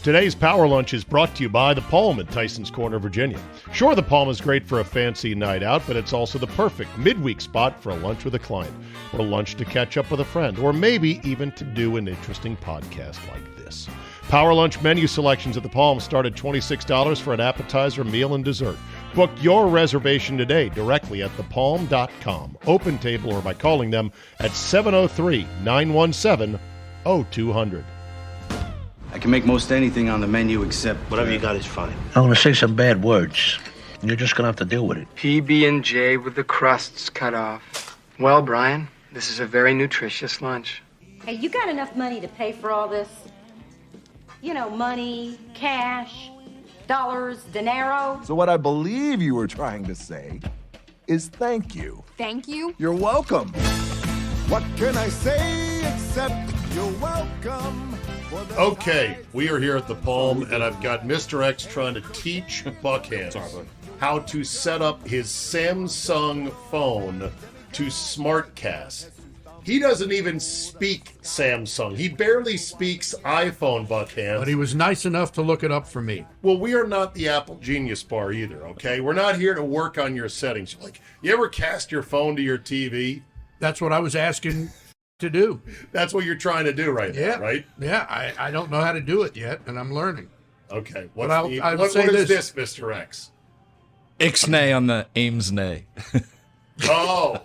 Today's Power Lunch is brought to you by The Palm at Tysons Corner, Virginia. Sure, The Palm is great for a fancy night out, but it's also the perfect midweek spot for a lunch with a client, or lunch to catch up with a friend, or maybe even to do an interesting podcast like this. Power Lunch menu selections at The Palm start at $26 for an appetizer, meal, and dessert. Book your reservation today directly at thepalm.com, open table, or by calling them at 703-917-0200. I can make most anything on the menu except... Whatever you got is fine. I'm gonna say some bad words. You're just gonna have to deal with it. PB&J with the crusts cut off. Well, Brian, this is a very nutritious lunch. Hey, you got enough money to pay for all this? You know, money, cash, dollars, dinero. So what I believe you were trying to say is thank you. Thank you? You're welcome. What can I say except you're welcome? Okay, we are here at the Palm, and I've got Mr. X trying to teach Buckhands how to set up his Samsung phone to SmartCast. He doesn't even speak Samsung. He barely speaks iPhone, Buckhands. But he was nice enough to look it up for me. Well, we are not the Apple Genius Bar either, okay? We're not here to work on your settings. Like, you ever cast your phone to your TV? That's what I was asking to do. That's what you're trying to do right now, right? Yeah, I don't know how to do it yet, and I'm learning. Okay. What is this, Mr. X? Ixnay on the Amesnay. Oh,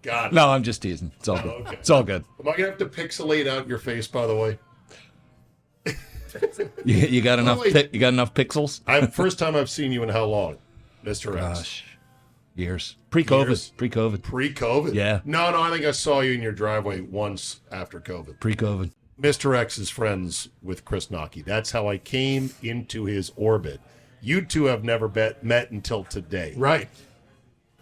got it. No, I'm just teasing. It's all good. Okay. It's all good. Am I going to have to pixelate out your face, by the way? You got enough? You got enough pixels? First time I've seen you in how long, Mr. X? Gosh. Years. Pre-COVID. Years? Pre-COVID. Pre-COVID? Yeah. No, I think I saw you in your driveway once after COVID. Pre-COVID. Mr. X is friends with Chris Nocky. That's how I came into his orbit. You two have never met until today. Right.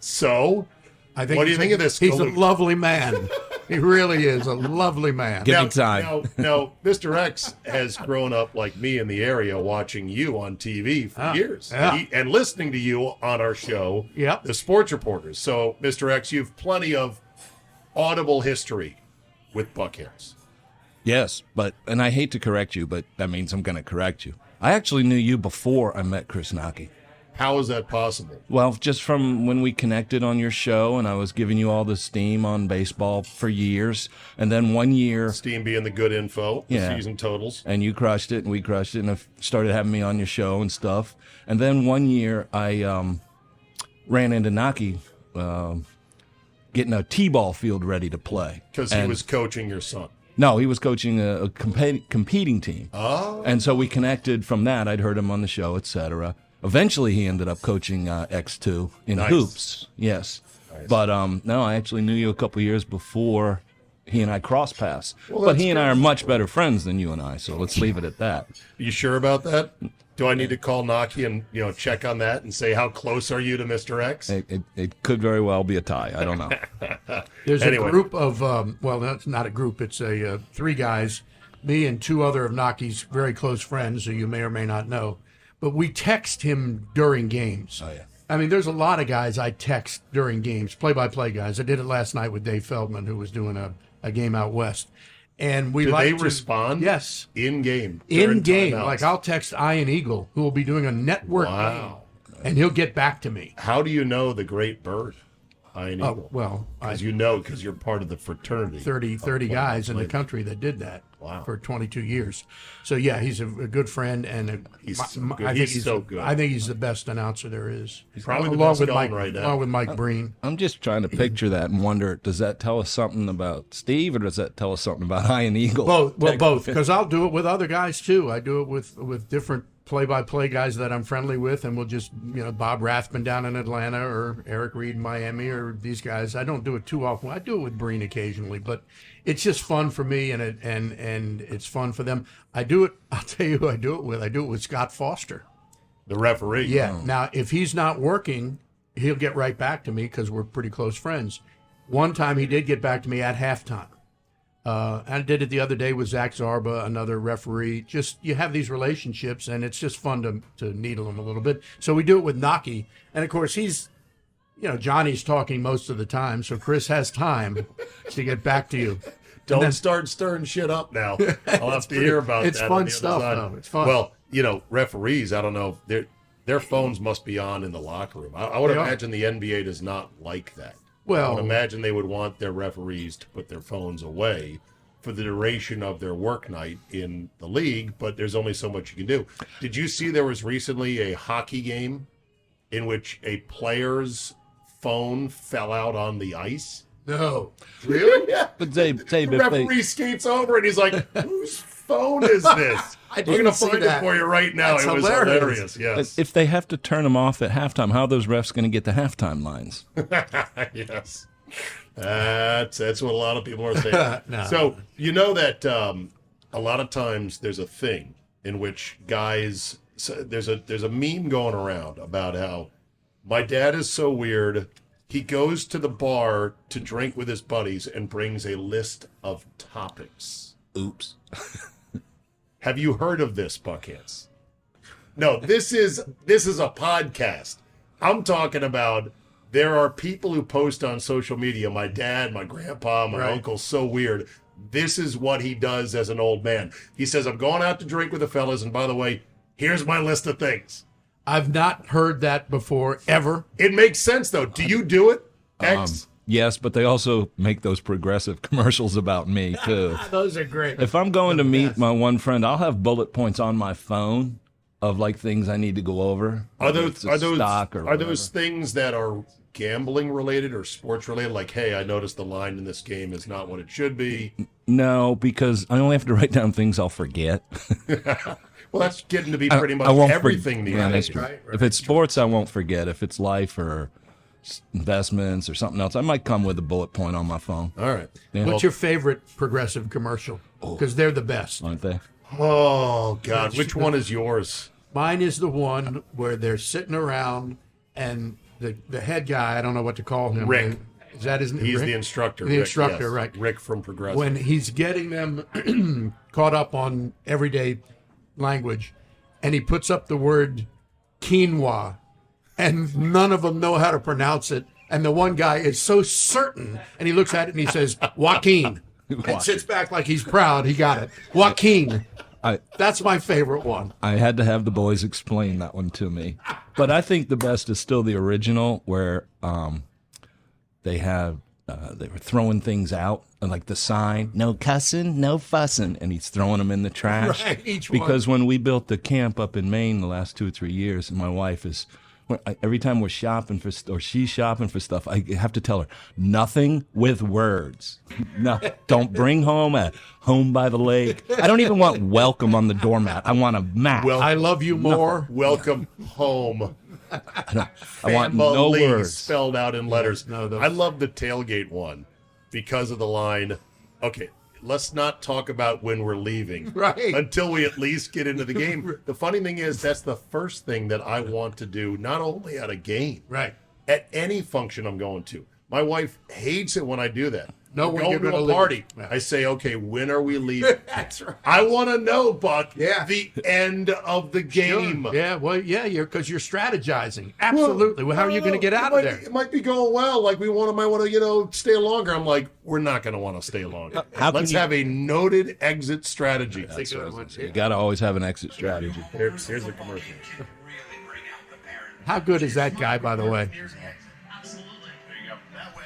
So, what do you think of this? He's a lovely man. He really is a lovely man. Give me time. Now, Mr. X has grown up like me in the area watching you on TV for years and listening to you on our show, The Sports Reporters. So, Mr. X, you have plenty of audible history with Buckhands. Yes, and I hate to correct you, but that means I'm going to correct you. I actually knew you before I met Chris Nocky. How is that possible? Well, just from when we connected on your show, and I was giving you all the steam on baseball for years, and then one year... Steam being the good info, the season totals. And you crushed it, and we crushed it, and started having me on your show and stuff. And then one year, I ran into Nocky getting a T-ball field ready to play. Because he was coaching your son. No, he was coaching a competing team. Oh. And so we connected from that. I'd heard him on the show, etc. Eventually, he ended up coaching X2 in hoops. Yes. Nice. But no, I actually knew you a couple years before he and I crossed paths. Well, but he and I are much better friends than you and I, so let's leave it at that. You sure about that? Do I need to call Nocky and check on that and say, how close are you to Mr. X? It could very well be a tie. I don't know. There's a group of, well, that's not a group. It's three guys, me and two other of Nocky's very close friends who you may or may not know. But we text him during games. Oh, yeah. I mean, there's a lot of guys I text during games, play-by-play guys. I did it last night with Dave Feldman, who was doing a game out west. And we they respond? Yes. In-game? In-game. Like, I'll text Ian Eagle, who will be doing a network game, and he'll get back to me. How do you know the great bird, Ian Eagle? Well, because you're part of the fraternity. 30 guys in the country that did that for 22 years. So, yeah, he's a good friend, and he's so good. I think he's the best announcer there is. He's probably the best going right now. Along with Mike Breen. I'm just trying to picture that and wonder, does that tell us something about Steve, or does that tell us something about Ian Eagle? Both. Well, both, because I'll do it with other guys, too. I do it with different play-by-play guys that I'm friendly with, and we'll just, Bob Rathman down in Atlanta or Eric Reed in Miami or these guys. I don't do it too often. I do it with Breen occasionally, but it's just fun for me, and it's fun for them. I do it. I'll tell you who I do it with. I do it with Scott Foster, the referee. Yeah. Now, if he's not working, he'll get right back to me because we're pretty close friends. One time he did get back to me at halftime. I did it the other day with Zach Zarba, another referee. Just, you have these relationships, and it's just fun to needle them a little bit. So we do it with Nocky. And, of course, he's, Johnny's talking most of the time, so Chris has time to get back to you. Don't start stirring shit up now. I'll have to hear about that. It's fun stuff, though. It's fun. Well, referees, I don't know, their phones must be on in the locker room. I would imagine the NBA does not like that. Well, I would imagine they would want their referees to put their phones away for the duration of their work night in the league, but there's only so much you can do. Did you see there was recently a hockey game in which a player's phone fell out on the ice? No. Really? Yeah. But Dave, The referee skates over and he's like, whose phone is this? I'm going to find it for you right now. That's it was hilarious. Yes. if they have to turn them off at halftime, how are those refs going to get the halftime lines? Yes. That's what a lot of people are saying. No. So you know that a lot of times there's a thing in which guys, there's a meme going around about how my dad is so weird. He goes to the bar to drink with his buddies and brings a list of topics. Oops. Have you heard of this, Buckhantzz? No, this is a podcast. I'm talking about there are people who post on social media, my dad, my grandpa, my uncle, so weird. This is what he does as an old man. He says, I'm going out to drink with the fellas, and by the way, here's my list of things. I've not heard that before, ever. It makes sense, though. Do you do it, X? Yes, but they also make those progressive commercials about me, too. Those are great. If I'm going to meet my one friend, I'll have bullet points on my phone of like things I need to go over. Are those things that are gambling related or sports related? Like, hey, I noticed the line in this game is not what it should be. No, because I only have to write down things I'll forget. Well, that's getting to be pretty much everything these days. Right. If it's sports, I won't forget. If it's life or investments or something else, I might come with a bullet point on my phone. All right. Yeah. What's your favorite progressive commercial? Because they're the best. Aren't they? Oh, God. Which one is yours? Mine is the one where they're sitting around and the head guy, I don't know what to call him. Rick. Is that his name? He's Rick? the instructor. The Rick, instructor, yes. right. Rick from Progressive. When he's getting them caught up on everyday language, and he puts up the word quinoa, and none of them know how to pronounce it. And the one guy is so certain, and he looks at it and he says, Joaquin. And sits back like he's proud. He got it. Joaquin. That's my favorite one. I had to have the boys explain that one to me. But I think the best is still the original where they were throwing things out, and like the sign, no cussing, no fussing, and he's throwing them in the trash. Right, each because when we built the camp up in Maine the last 2 or 3 years, and my wife is, every time we're shopping for, or she's shopping for stuff, I have to tell her, nothing with words. No, don't bring home a home by the lake. I don't even want welcome on the doormat. I want a map. I love you more. Welcome home. I want no Family words. spelled out in letters. No, those- I love the tailgate one because of the line, okay, let's not talk about when we're leaving Right. until we at least get into the game. The funny thing is that's the first thing that I want to do, not only at a game, Right. at any function I'm going to. My wife hates it when I do that. No, We're when going you're to gonna a leave. party. Yeah. I say, okay, when are we leaving? That's right. I want to know, Buck, Yeah. the end of the game. Sure. Yeah, well, yeah, because you're strategizing. Absolutely. Well, how are you going to get out of there? It might be going well. Like might want to, stay longer. I'm like, we're not going to want to stay longer. Let's have a noted exit strategy. You got to always have an exit strategy. Here's the commercial. How good is that guy, by the way? Absolutely. There you go. That way.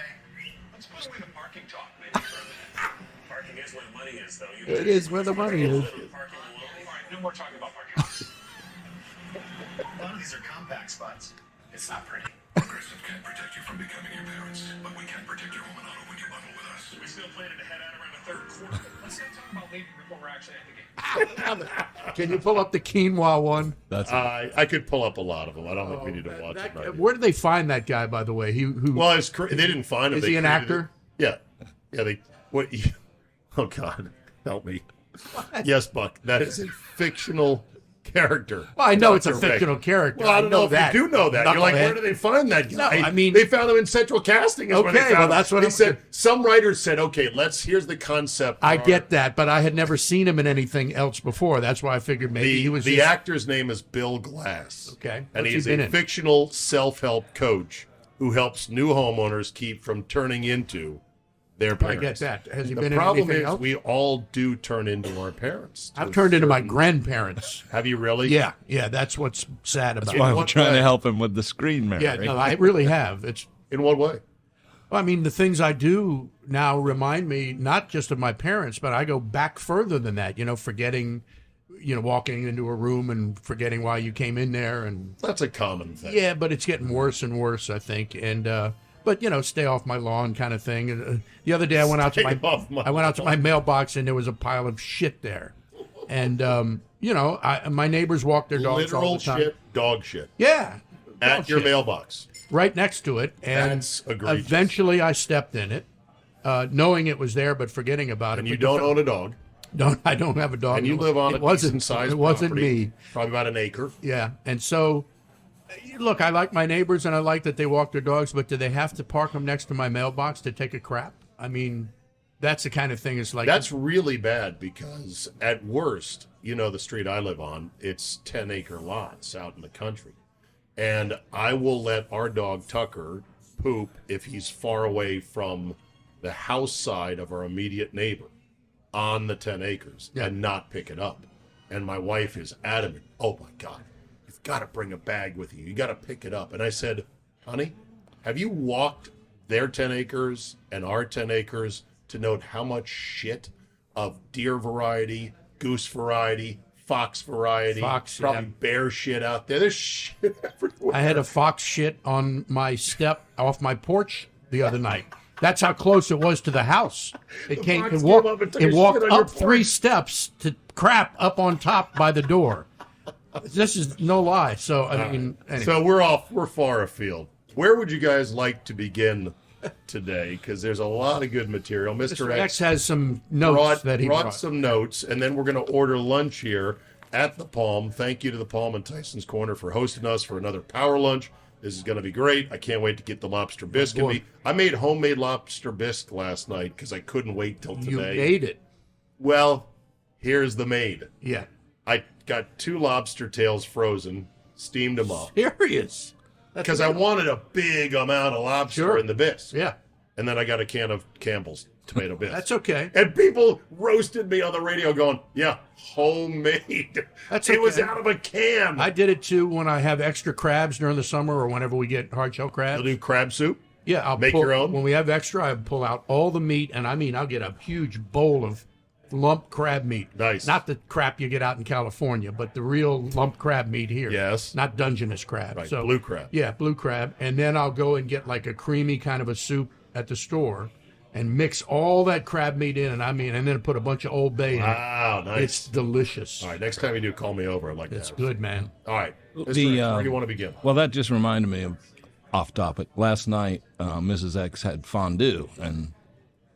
Let's push away the parking talk. Maybe further. Parking is where the money is, though. It is where the money is. All right, no more talking about parking. A lot of these are compact spots. It's not pretty. Progressive can't protect you from becoming your parents, but we can protect your home and auto when you bundle with us. We still planning to head out around the third quarter. Let's not talk about leaving before we're actually at the game. Can you pull up the quinoa one? That's I could pull up a lot of them. I don't think we need to watch it. Right Where did they find that guy, by the way? Well, they didn't find him. Is They he an created actor? it. Yeah. Oh God, help me. Yes, Buck. That is a fictional character. Well, I know it's a Dr. Rick. fictional character. Well, I don't know if that. you do know that. You're like, Knucklehead. where did they find that guy? No, I mean- they found him in Central Casting. Is where they Okay, found well, him. that's what they I'm- said. Some writers said, okay, here's the concept. I for get that, but I had never seen him in anything else before. That's why I figured maybe he was the just... actor's name is Bill Glass. Okay. And What's he's he been a in? fictional self-help coach who helps new homeowners keep from turning into Their I parents. get that. Has he The been in problem anything is else? we all do turn into our parents. I've turned into my grandparents. Have you really? Yeah, that's what's sad about Why it. we're trying to help him with the screen, Mary. Yeah, no, I really have. It's In what way? Well, I mean, the things I do now remind me not just of my parents, but I go back further than that. Forgetting, walking into a room and forgetting why you came in there, and That's a common thing. yeah, but it's getting worse and worse, I think. And but stay off my lawn, kind of thing. And, the other day, I went out to my mailbox, and there was a pile of shit there. And my neighbors walk their dogs all Literal the time. shit, dog shit. Yeah, At dog your shit. mailbox. Right next to it, and That's egregious. eventually I stepped in it, knowing it was there, but forgetting about it. And you But don't own a dog. I don't have a dog. And you live on it a wasn't decent-sized It wasn't property, me. Probably about an acre. Yeah, and so, look, I like my neighbors, and I like that they walk their dogs, but do they have to park them next to my mailbox to take a crap? I mean, that's the kind of thing. It's like That's really bad because at worst, the street I live on, it's 10-acre lots out in the country. And I will let our dog Tucker poop if he's far away from the house side of our immediate neighbor on the 10 acres and not pick it up. And my wife is adamant, oh my God, you've got to bring a bag with you. You got to pick it up. And I said, honey, have you walked their 10 acres and our 10 acres to note how much shit of deer variety, goose variety, fox variety, probably bear shit out there. There's shit everywhere. I had a fox shit on my step off my porch the other night. That's how close it was to the house. It walked up 3 steps to crap up on top by the door. This is no lie. So I mean, anyway. So we're far afield. Where would you guys like to begin today? Because there's a lot of good material. Mr. X has some notes that he brought. some notes, and then we're going to order lunch here at the Palm. Thank you to the Palm and Tysons Corner for hosting us for another power lunch. This is going to be great. I can't wait to get the lobster bisque in me. I made homemade lobster bisque last night because I couldn't wait till today. You made it. Well, here's the made. Yeah. I got 2 lobster tails frozen, steamed them up. Serious. Because I wanted a big amount of lobster in the bisque. Yeah. And then I got a can of Campbell's tomato bisque. That's okay. And people roasted me on the radio going, yeah, homemade. That's It was okay. out of a can. I did it too when I have extra crabs during the summer or whenever we get hard shell crabs. You'll do crab soup? Yeah, I'll Make pull, your own? When we have extra, I pull out all the meat, and I'll get a huge bowl of lump crab meat. Nice. Not the crap you get out in California, but the real lump crab meat here. Yes. Not Dungeness crab. Right, So, blue crab. Yeah, blue crab. And then I'll go and get like a creamy kind of a soup at the store and mix all that crab meat in, and then put a bunch of Old Bay in it. Wow, nice. It's delicious. All right, next time you do, call me over. I'd like It's that. good, man. All right. Where do you want to begin? Well, that just reminded me of off topic. Last night, Mrs. X had fondue and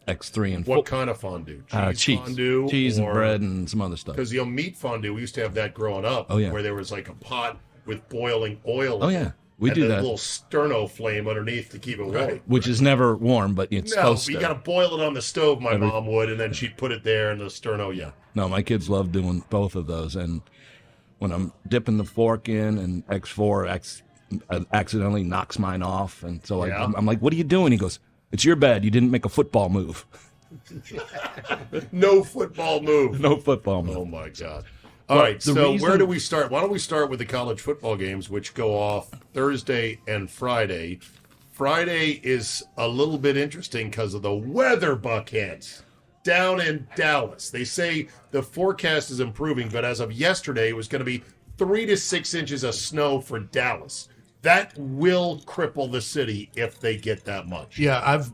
X3 and 4. What kind of fondue? Cheese fondue? cheese and bread and some other stuff. Because, meat fondue, we used to have that growing up. Oh, yeah. Where there was like a pot with boiling oil Oh, in yeah. it. We and do a that. little sterno flame underneath to keep it warm. Which is never warm, but it's No, supposed you to. got to boil it on the stove, my mom would, and then she'd put it there in the sterno, yeah. No, my kids love doing both of those. And when I'm dipping the fork in and X4 accidentally knocks mine off. And so I'm like, what are you doing? He goes, it's your bad. You didn't make a football move. No football move. No football move. Oh, my God. All right, so where do we start? Why don't we start with the college football games, which go off Thursday and Friday. Friday is a little bit interesting because of the weather, Buckhands, down in Dallas. They say the forecast is improving, but as of yesterday, it was going to be 3 to 6 inches of snow for Dallas. That will cripple the city if they get that much. Yeah,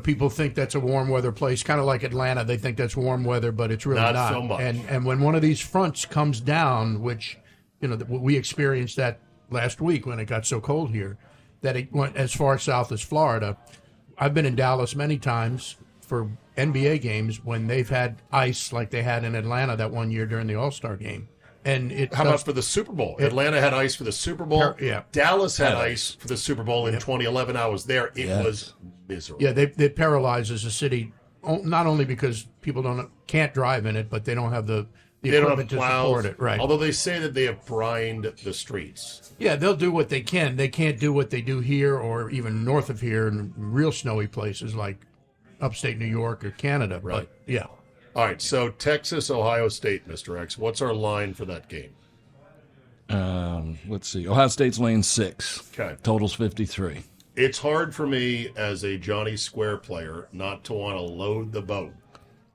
people think that's a warm weather place, kind of like Atlanta. They think that's warm weather, but it's really not. Not so much. And when one of these fronts comes down, which, we experienced that last week when it got so cold here, that it went as far south as Florida. I've been in Dallas many times for NBA games when they've had ice like they had in Atlanta that one year during the All-Star game. And How about for the Super Bowl? Atlanta had ice for the Super Bowl. Yeah. Dallas had ice for the Super Bowl in 2011. I was there. It was miserable. Yeah, it paralyzes a city, not only because people can't drive in it, but they don't have the equipment to support it. Right. Although they say that they have brined the streets. Yeah, they'll do what they can. They can't do what they do here or even north of here in real snowy places like upstate New York or Canada. Right. But, yeah. All right, so Texas, Ohio State, Mr. X. What's our line for that game? Let's see. Ohio State's laying 6. Okay. Total's 53. It's hard for me as a Johnny Square player not to want to load the boat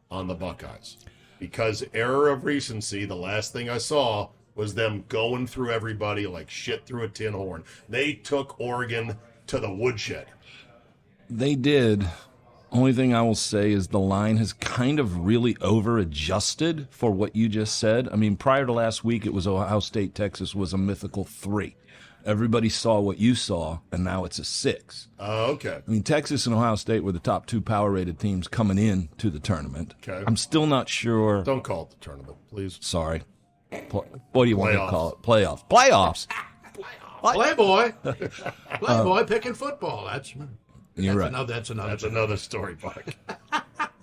on the Buckeyes. Because error of recency, the last thing I saw was them going through everybody like shit through a tin horn. They took Oregon to the woodshed. They did. Only thing I will say is the line has kind of really over-adjusted for what you just said. I mean, prior to last week, it was Ohio State, Texas was a mythical 3. Everybody saw what you saw, and now it's a 6. Oh, okay. I mean, Texas and Ohio State were the top 2 power-rated teams coming in to the tournament. Okay. I'm still not sure. Don't call it the tournament, please. Sorry. What do you want me to Playoffs. call it? Playoffs. Playboy. Playboy picking football. You're right. That's another story, Buck.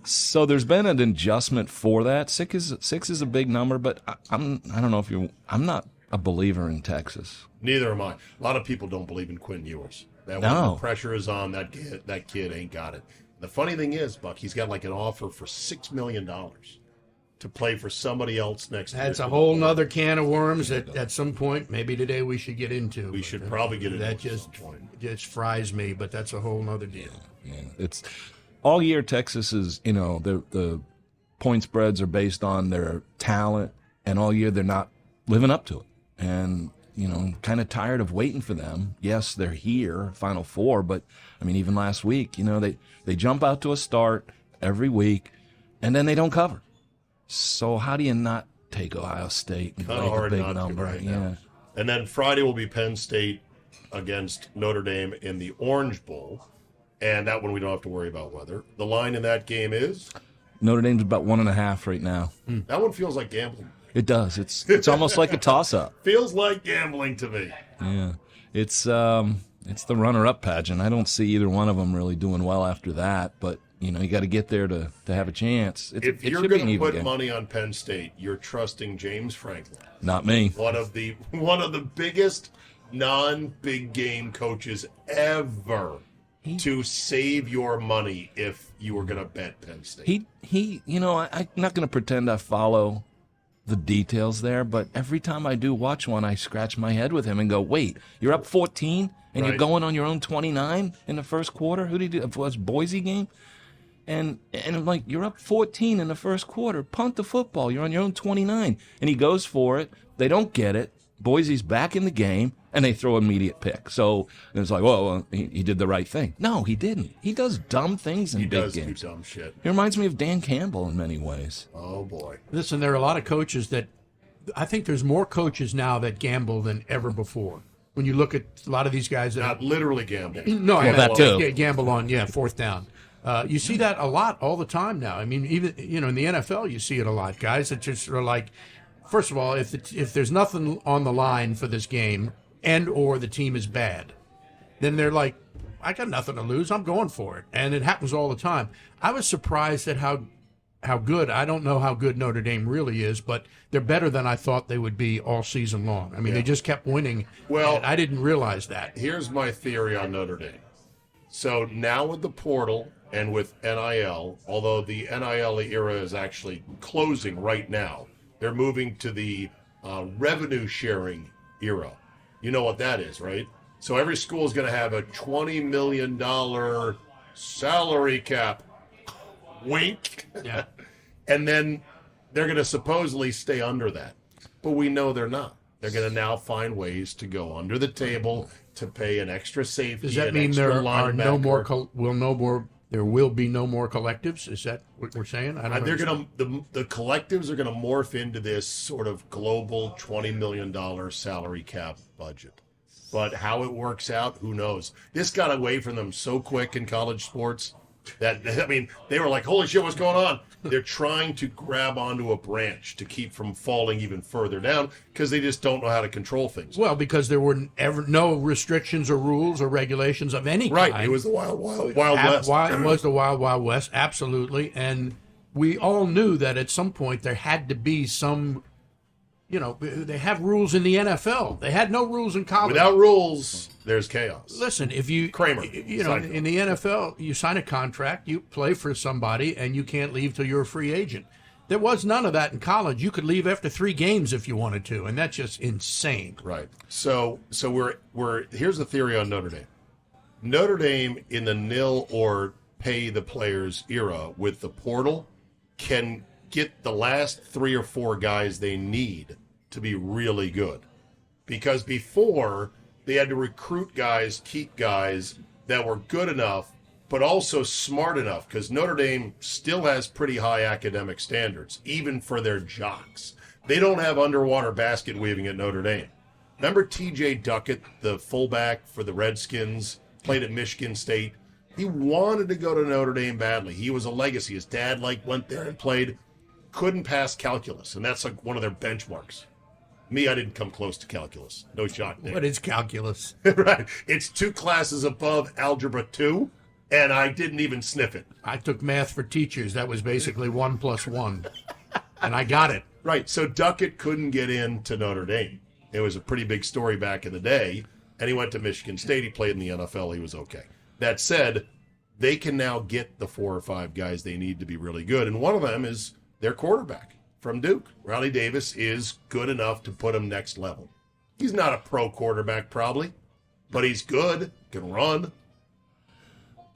So there's been an adjustment for that. 6 is a big number, but I don't know if I'm not a believer in Texas. Neither am I. A lot of people don't believe in Quinn Ewers. That No. when the pressure is on, that kid ain't got it. The funny thing is, Buck, he's got like an offer for $6 million to play for somebody else next year. That's a whole nother can of worms that at some point, maybe today, we should get into. We should probably get into that. it at some point. Just fries me, but that's a whole nother deal. Yeah, it's all year. Texas is, the point spreads are based on their talent, and all year they're not living up to it. And kind of tired of waiting for them. Yes, they're here, Final Four, but I mean, even last week, they jump out to a start every week, and then they don't cover. So how do you not take Ohio State and Kind of lay the hard big not number? to right now. And then Friday will be Penn State against Notre Dame in the Orange Bowl. And that one we don't have to worry about weather. The line in that game is? Notre Dame's about 1.5 right now. That one feels like gambling. It does. It's almost like a toss-up. Feels like gambling to me. Yeah. It's the runner-up pageant. I don't see either one of them really doing well after that, but you got to get there to have a chance. If you're going to put money on Penn State, you're trusting James Franklin. Not me. One of the biggest non-big game coaches ever to save your money if you were going to bet Penn State. I'm not going to pretend I follow the details there, but every time I do watch one, I scratch my head with him and go, wait, you're up 14 and Right. you're going on your own 29 in the first quarter? Who did he do? It was Boise game? And I'm like, you're up 14 in the first quarter. Punt the football. You're on your own 29. And he goes for it. They don't get it. Boise's back in the game, and they throw an immediate pick. So it's like, well, he did the right thing. No, he didn't. He does dumb things in He big does do games. dumb shit. He reminds me of Dan Campbell in many ways. Oh, boy. Listen, there are a lot of coaches I think there's more coaches now that gamble than ever before. When you look at a lot of these guys that Not literally gambling. No, Well, that too. Gamble on, fourth down. You see that a lot all the time now. I mean, even in the NFL, you see it a lot. Guys that just are like, first of all, if there's nothing on the line for this game and or the team is bad, then they're like, I got nothing to lose. I'm going for it, and it happens all the time. I was surprised at how good. I don't know how good Notre Dame really is, but they're better than I thought they would be all season long. I mean, they just kept winning. Well, and I didn't realize that. Here's my theory on Notre Dame. So now with the portal and with NIL, although the NIL era is actually closing right now, they're moving to the revenue sharing era. You know what that is, right? So every school is going to have a $20 million salary cap. Wink. Yeah. And then they're going to supposedly stay under that. But we know they're not. They're going to now find ways to go under the table to pay an extra safety. Does that an mean extra there are no linebacker. more? There will be no more collectives. Is that what we're saying? I don't They're understand. going to the collectives are going to morph into this sort of global $20 million salary cap budget. But how it works out, who knows? This got away from them so quick in college sports that, I mean, they were like, holy shit, what's going on? They're trying to grab onto a branch to keep from falling even further down because they just don't know how to control things. Well, because there were no restrictions or rules or regulations of any kind. Right. It was the wild west. It was the wild west, absolutely. And we all knew that at some point there had to be some they have rules in the NFL. They had no rules in college. Without rules, there's chaos. Listen, if you Kramer, in the NFL, you sign a contract, you play for somebody, and you can't leave till you're a free agent. There was none of that in college. You could leave after 3 games if you wanted to, and that's just insane. Right. So we're here's the theory on Notre Dame. Notre Dame in the nil or pay the players era with the portal can get the last 3 or 4 guys they need to be really good. Because before, they had to recruit guys, keep guys that were good enough, but also smart enough, because Notre Dame still has pretty high academic standards, even for their jocks. They don't have underwater basket weaving at Notre Dame. Remember T.J. Duckett, the fullback for the Redskins, played at Michigan State? He wanted to go to Notre Dame badly. He was a legacy. His dad went there and played. Couldn't pass calculus, and that's one of their benchmarks. Me, I didn't come close to calculus. No shock there. What is calculus? Right. It's 2 classes above Algebra 2, and I didn't even sniff it. I took math for teachers. That was basically 1 + 1, and I got it. Right. So Duckett couldn't get into Notre Dame. It was a pretty big story back in the day, and he went to Michigan State. He played in the NFL. He was okay. That said, they can now get the 4 or 5 guys they need to be really good, and one of them is their quarterback from Duke. Riley Davis is good enough to put him next level. He's not a pro quarterback probably, but he's good, can run.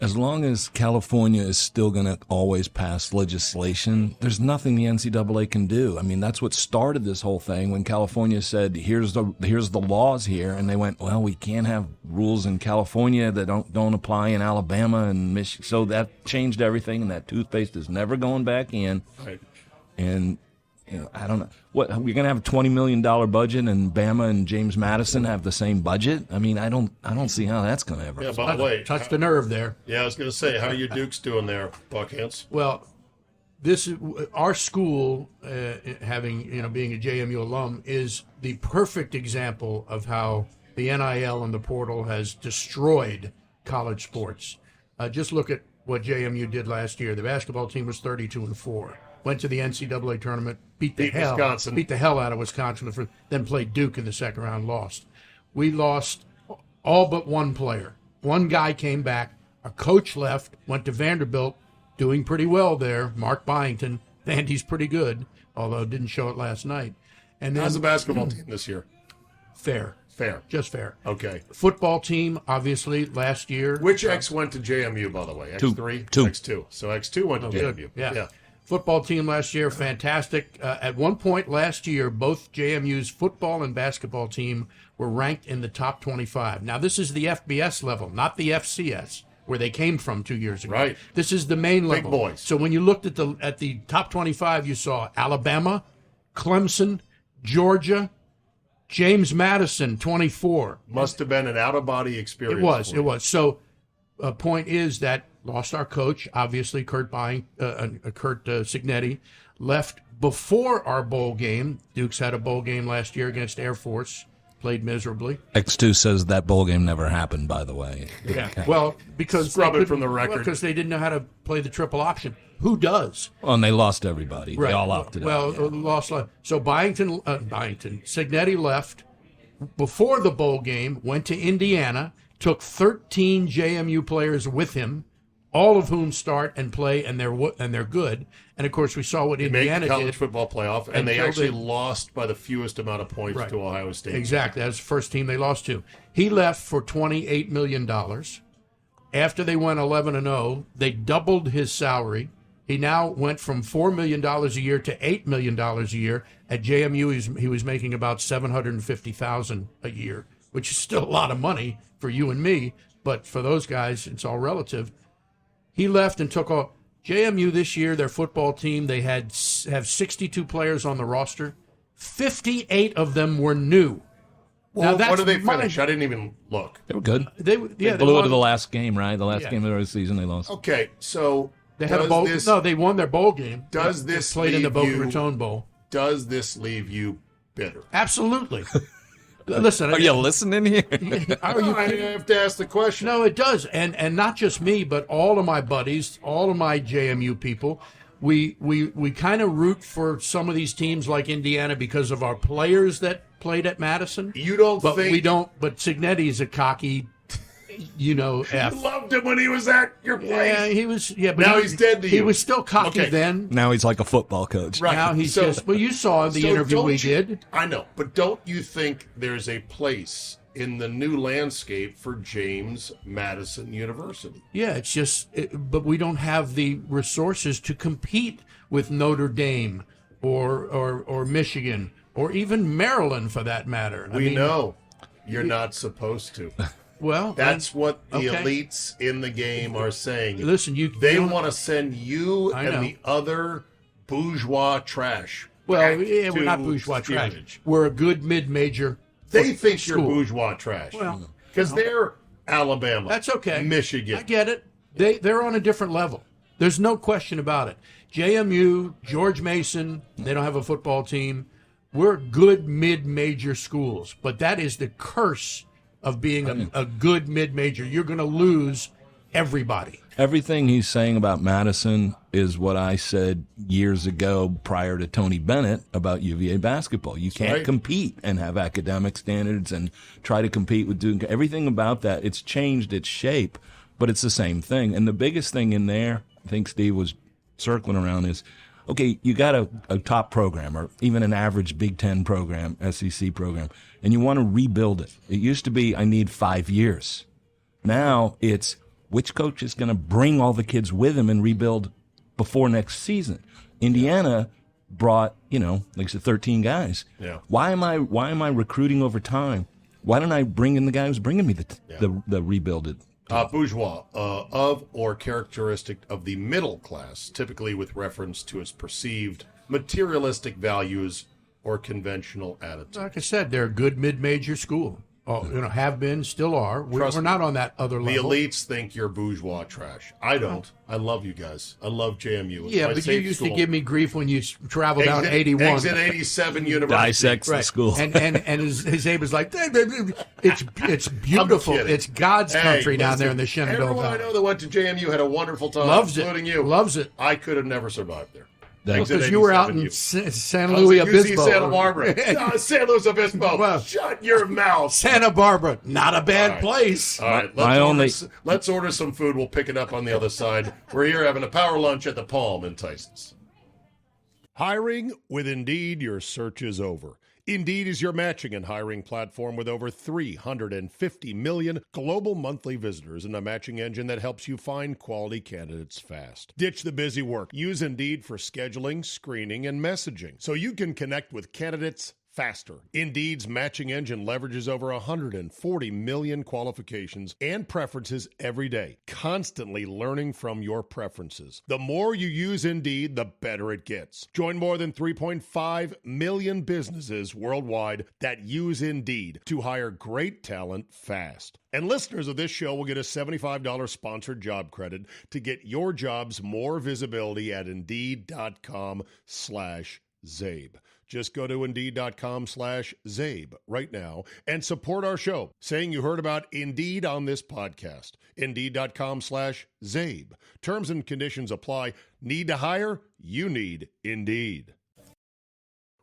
As long as California is still going to always pass legislation, there's nothing the NCAA can do. I mean, that's what started this whole thing when California said, here's the laws here. And they went, well, we can't have rules in California that don't apply in Alabama and Michigan. So that changed everything, and that toothpaste is never going back in. Right. And I don't know. What, we're going to have a $20 million budget, and Bama and James Madison have the same budget? I mean, I don't see how that's going to ever. Yeah, by the way, touch the nerve there. Yeah, I was going to say, how are your Dukes doing there, Buckhantz? Well, this is our school, having being a JMU alum, is the perfect example of how the NIL and the portal has destroyed college sports. Just look at what JMU did last year. The basketball team was 32-4. Went to the NCAA tournament, beat the hell out of Wisconsin, then played Duke in the second round, lost. We lost all but one player. One guy came back. A coach left, went to Vanderbilt, doing pretty well there. Mark Byington. Vandy's pretty good, although didn't show it last night. And then, how's the basketball team this year? Fair. Just fair. Okay. Football team, obviously, last year. Which X went to JMU, by the way? X3? Two. X2. So X2 went to JMU. Yeah. Football team last year, fantastic. At one point last year, both JMU's football and basketball team were ranked in the top 25. Now, this is the FBS level, not the FCS, where they came from 2 years ago. Right. This is the main level. Big boys. So when you looked at the top 25, you saw Alabama, Clemson, Georgia, James Madison, 24. Must have been an out-of-body experience. It was. So, point is that lost our coach, obviously, Kurt Signetti, left before our bowl game. Dukes had a bowl game last year against Air Force, played miserably. X2 says that bowl game never happened, by the way. Yeah, well, because scrub it from the record. Because they didn't know how to play the triple option. Who does? Well, and they lost everybody. Right. They all opted out. Well, lost. So Signetti left before the bowl game, went to Indiana, took 13 JMU players with him, all of whom start and play, and they're good. And of course, we saw what Indiana did. They made the college did. football playoff, and they actually lost by the fewest amount of points to Ohio State. Exactly, that's the first team they lost to. He left for $28 million. After they went 11-0, they doubled his salary. He now went from $4 million a year to $8 million a year. At JMU, he was making about $750,000 a year, which is still a lot of money for you and me, but for those guys, it's all relative. He left and took off. JMU this year, their football team, they have 62 players on the roster. 58 of them were new. Well, what did they finish? I didn't even look. They were good. They blew it to the last game, right? The last game of the season, they lost. Okay, so they had a bowl. No, they won their bowl game. Does this played in the Boca Raton Bowl? Does this leave you bitter? Absolutely. Listen, are you listening here? I have to ask the question. No, it does, and not just me, but all of my buddies, all of my JMU people. we kind of root for some of these teams like Indiana because of our players that played at Madison. You don't but think we don't. But Cignetti's a cocky, F. You loved him when he was at your place. Yeah, he was. Yeah, but now he's dead to you. He was still cocky then. Now he's like a football coach. Right. Now he's just. Well, you saw the interview we did. I know, but don't you think there's a place in the new landscape for James Madison University? Yeah, it's just. But we don't have the resources to compete with Notre Dame or Michigan or even Maryland for that matter. We know you're not supposed to. Well, that's what the elites in the game are saying. Listen, they want to send you and the other bourgeois trash. Well, we're not bourgeois trash. We're a good mid-major. They think school. you're bourgeois trash. Well, because they're Alabama. That's okay. Michigan. I get it. They're on a different level. There's no question about it. JMU, George Mason, they don't have a football team. We're good mid-major schools, but that is the curse of being a good mid-major. You're going to lose everybody. Everything he's saying about Madison is what I said years ago prior to Tony Bennett about UVA basketball. You can't compete and have academic standards and try to compete with Duke. Everything about that, it's changed its shape, but it's the same thing. And the biggest thing in there, I think Steve was circling around, is, okay, you got a top program or even an average Big Ten program, SEC program, and you want to rebuild it. It used to be, I need 5 years. Now it's, which coach is going to bring all the kids with him and rebuild before next season? Indiana brought, like I said, 13 guys. Yeah. Why am I recruiting over time? Why don't I bring in the guy who's bringing me the rebuilded? Bourgeois, of or characteristic of the middle class, typically with reference to its perceived materialistic values or conventional attitudes. Like I said, they're a good mid-major school. Have been, still are. We're not on that other level. The elites think you're bourgeois trash. I don't. I love you guys. I love JMU. It's yeah, my but safe you used school. to give me grief when you traveled down 81. Exit 87 University. Dissects the school. And his aide was like, it's beautiful. It's God's country down there in the Shenandoah Everyone Valley. I know that went to JMU had a wonderful time. Loves it. Including you. Loves it. I could have never survived there. Because you were out in San Luis Obispo. Santa Barbara. San Luis Obispo. Well, shut your mouth. Santa Barbara, not a bad place. All right, let's order some food. We'll pick it up on the other side. We're here having a power lunch at the Palm in Tysons. Hiring with Indeed, your search is over. Indeed is your matching and hiring platform with over 350 million global monthly visitors and a matching engine that helps you find quality candidates fast. Ditch the busy work. Use Indeed for scheduling, screening, and messaging so you can connect with candidates faster. Indeed's matching engine leverages over 140 million qualifications and preferences every day, constantly learning from your preferences. The more you use Indeed, the better it gets. Join more than 3.5 million businesses worldwide that use Indeed to hire great talent fast. And listeners of this show will get a $75 sponsored job credit to get your jobs more visibility at Indeed.com/Zabe. Just go to Indeed.com/Zabe right now and support our show, saying you heard about Indeed on this podcast. Indeed.com/Zabe. Terms and conditions apply. Need to hire? You need Indeed.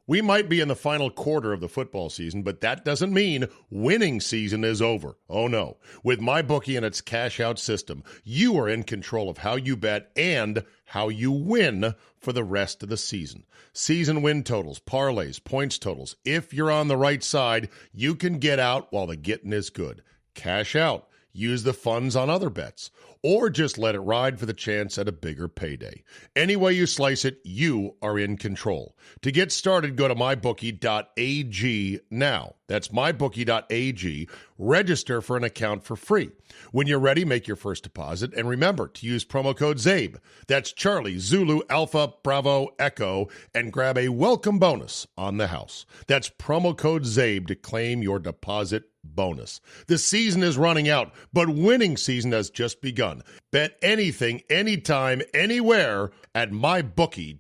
We might be in the final quarter of the football season, but that doesn't mean winning season is over. Oh, no. With MyBookie and its cash-out system, you are in control of how you bet and how you win for the rest of the season. Season win totals, parlays, points totals. If you're on the right side, you can get out while the getting is good. Cash out. Use the funds on other bets. Or just let it ride for the chance at a bigger payday. Any way you slice it, you are in control. To get started, go to mybookie.ag now. That's mybookie.ag. Register for an account for free. When you're ready, make your first deposit. And remember to use promo code ZABE. That's Charlie, Zulu, Alpha, Bravo, Echo. And grab a welcome bonus on the house. That's promo code ZABE to claim your deposit bonus. The season is running out, but winning season has just begun. Bet anything, anytime, anywhere at mybookie.ag.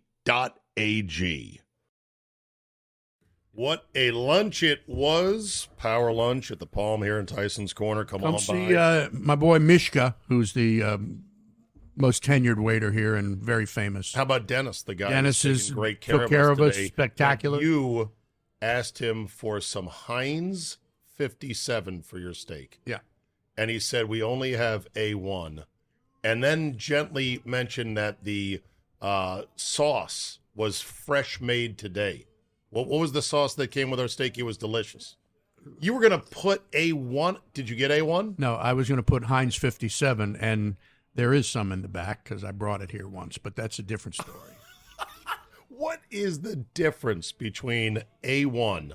What a lunch it was. Power lunch at the Palm here in Tysons Corner. Come on see by. my boy Mishka, who's the most tenured waiter here and very famous. How about Dennis, the guy Dennis who's is taking great took care of us today? spectacular. You asked him for some Heinz 57 for your steak. Yeah. And he said, we only have A1. And then gently mentioned that the sauce was fresh made today. What was the sauce that came with our steak? It was delicious. You were going to put A1. Did you get A1? No, I was going to put Heinz 57, and there is some in the back because I brought it here once, but that's a different story. What is the difference between A1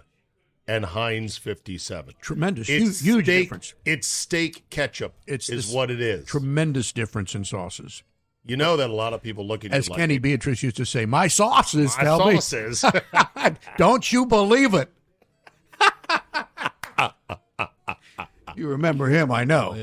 and Heinz 57? Tremendous, It's huge steak, difference. It's steak ketchup is what it is. Tremendous difference in sauces. You know that a lot of people look at you As like, Kenny Beatrice used to say, my sauces, my tell me. sauces. Don't you believe it? You remember him, I know.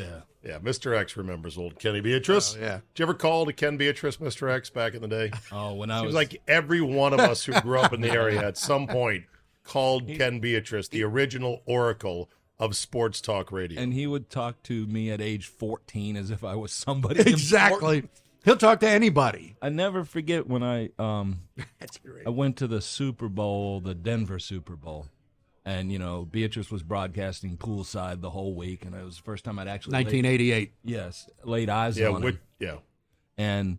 Yeah, Mr. X remembers old Kenny Beatrice. Oh, yeah. Did you ever call to Ken Beatrice Mr. X back in the day? Oh, when I Seems was like every one of us who grew up in the area at some point called Ken Beatrice the original oracle of sports talk radio. and he would talk to me at age 14 as if I was somebody Exactly. important. He'll talk to anybody. I never forget when I That's great. I went to the Super Bowl, the Denver Super Bowl. And, Beatrice was broadcasting poolside the whole week, and it was the first time I'd actually 1988. laid eyes on him. Yeah. And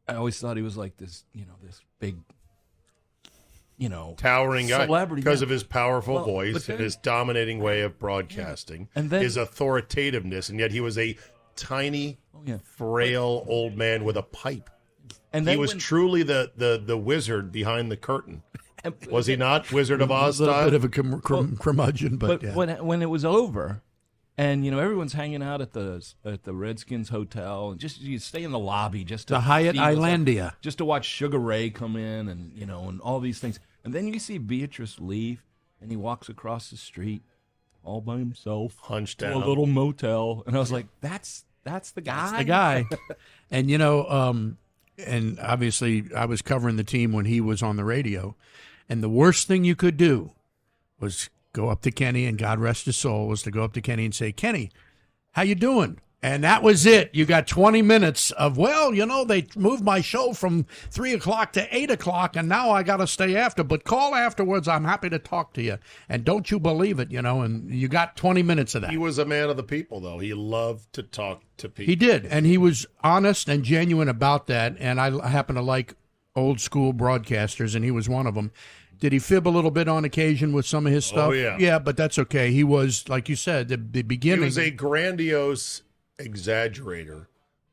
I always thought he was like this, this big, Towering guy celebrity because yeah. of his powerful Well, voice but then- and his dominating way of broadcasting, And then- his authoritativeness, and yet he was a tiny, yeah. frail old man with a pipe. And He then was when- truly the wizard behind the curtain. Was he not? Wizard of Oz A little style? bit of a curmudgeon, but yeah. when it was over, and everyone's hanging out at the Redskins hotel, and just you stay in the lobby just to The Hyatt see what's up, Islandia. just to watch Sugar Ray come in, and and all these things, and then you see Beatrice leave, and he walks across the street all by himself, Hunched to down. a little motel, and I was like, that's the guy. That's the guy. And, and obviously I was covering the team when he was on the radio. And the worst thing you could do was go up to Kenny, and God rest his soul, was to go up to Kenny and say, Kenny, how you doing? And that was it. You got 20 minutes of, they moved my show from 3 o'clock to 8 o'clock, and now I got to stay after. But call afterwards. I'm happy to talk to you. And don't you believe it, and you got 20 minutes of that. He was a man of the people, though. He loved to talk to people. He did, and he was honest and genuine about that, and I happen to like old school broadcasters, and he was one of them. Did he fib a little bit on occasion with some of his stuff? Oh, yeah. Yeah, but that's okay. He was, like you said, the beginning. He was a grandiose exaggerator,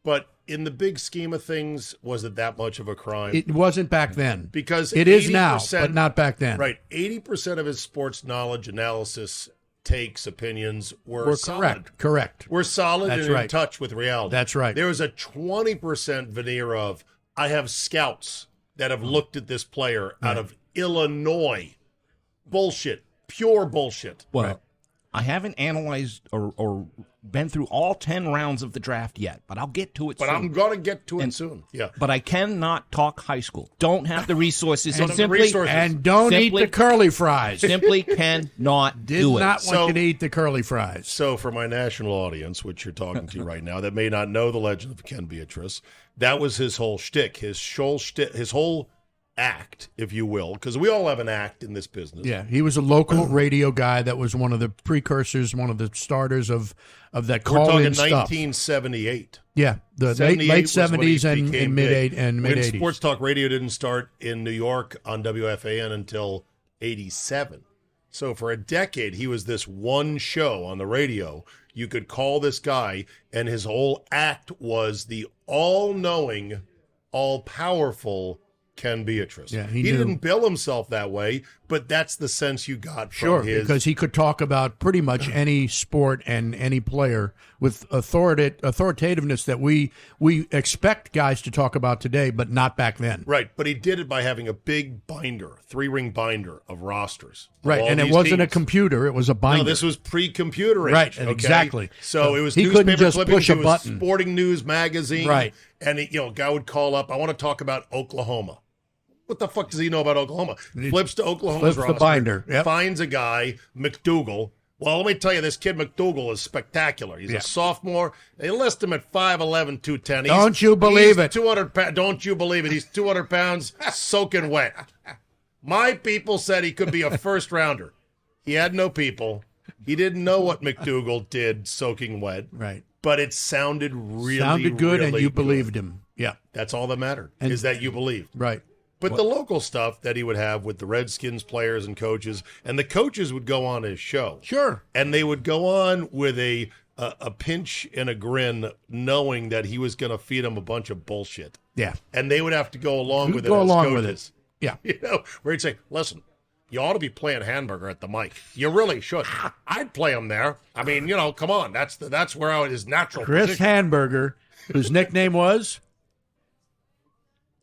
but in the big scheme of things, was it that much of a crime? It wasn't back then. Because it is now, 80%, but not back then. Right. 80% of his sports knowledge, analysis, takes, opinions were solid. Correct. We're solid That's and right. in touch with reality. That's right. There was a 20% veneer of, I have scouts that have looked at this player out of Illinois. Bullshit. Pure bullshit. Well, I haven't analyzed or been through all 10 rounds of the draft yet, but I'll get to it soon. But I'm going to get to it soon. Yeah. But I cannot talk high school. Don't have the resources. And don't eat the curly fries. Simply cannot do it. Did not want you to eat the curly fries. So for my national audience, which you're talking to right now, that may not know the legend of Ken Beatrice, that was his whole shtick, his whole act, if you will, because we all have an act in this business. Yeah, he was a local radio guy that was one of the precursors, one of the starters of that We're talking call-in stuff. 1978. Yeah, the 78 late was when he 70s and became mid big. and mid When 80s. sports talk radio didn't start in New York on WFAN until 87. So for a decade, he was this one show on the radio. You could call this guy, and his whole act was the all-knowing, all-powerful Ken Beatrice. Yeah, he knew. didn't bill himself that way, but that's the sense you got Sure, from his... because he could talk about pretty much any sport and any player with authoritativeness that we expect guys to talk about today, but not back then. Right, but he did it by having a big binder, 3-ring binder of rosters. of Right, all and it these wasn't a teams. computer; it was a binder. No, this was pre-computer age. Right, okay? exactly. So it was he newspaper couldn't just clippings, push a it was button. Sporting News magazine. Right. And, a guy would call up, I want to talk about Oklahoma. What the fuck does he know about Oklahoma? Flips to Oklahoma's Flips the roster, binder. Yep. finds a guy, McDougal, Well, let me tell you, this kid McDougal is spectacular. He's a sophomore. They list him at 5'11", 210. Don't you believe it? 200 don't you believe it? He's 200 pounds, soaking wet. My people said he could be a first rounder. He had no people. He didn't know what McDougal did soaking wet. Right. But it sounded good, really and you believed him. Yeah. That's all that mattered, is that you believed. Right. But the local stuff that he would have with the Redskins players and coaches, and the coaches would go on his show. Sure. And they would go on with a pinch and a grin, knowing that he was going to feed them a bunch of bullshit. Yeah. And they would have to go along with it. Go as along coaches. with it. Yeah. You know, where he'd say, listen, you ought to be playing hamburger at the mic. You really should. I'd play him there. I mean, you know, come on. That's where his natural Chris position. Hamburger, whose nickname was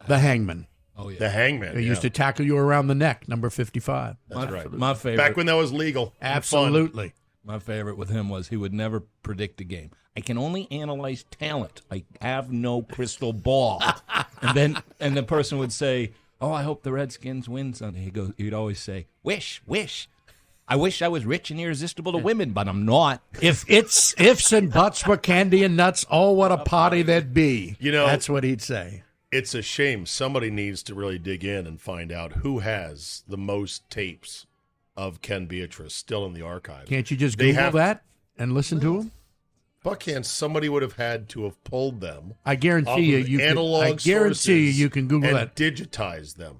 the Hangman. Oh, yeah. The Hangman. He used to tackle you around the neck, number 55. That's right. My favorite. Back when that was legal. Absolutely. My favorite with him was he would never predict a game. I can only analyze talent. I have no crystal ball. and the person would say, "Oh, I hope the Redskins win Sunday." He'd always say, "Wish. I wish I was rich and irresistible to women, but I'm not." If ifs and buts were candy and nuts, oh, what a party there'd be. You know, that's what he'd say. It's a shame. Somebody needs to really dig in and find out who has the most tapes of Ken Beatrice still in the archive. Can't you just Google that and listen to him? Buckhantz, somebody would have had to have pulled them. I guarantee you you can Google and that. Digitize them.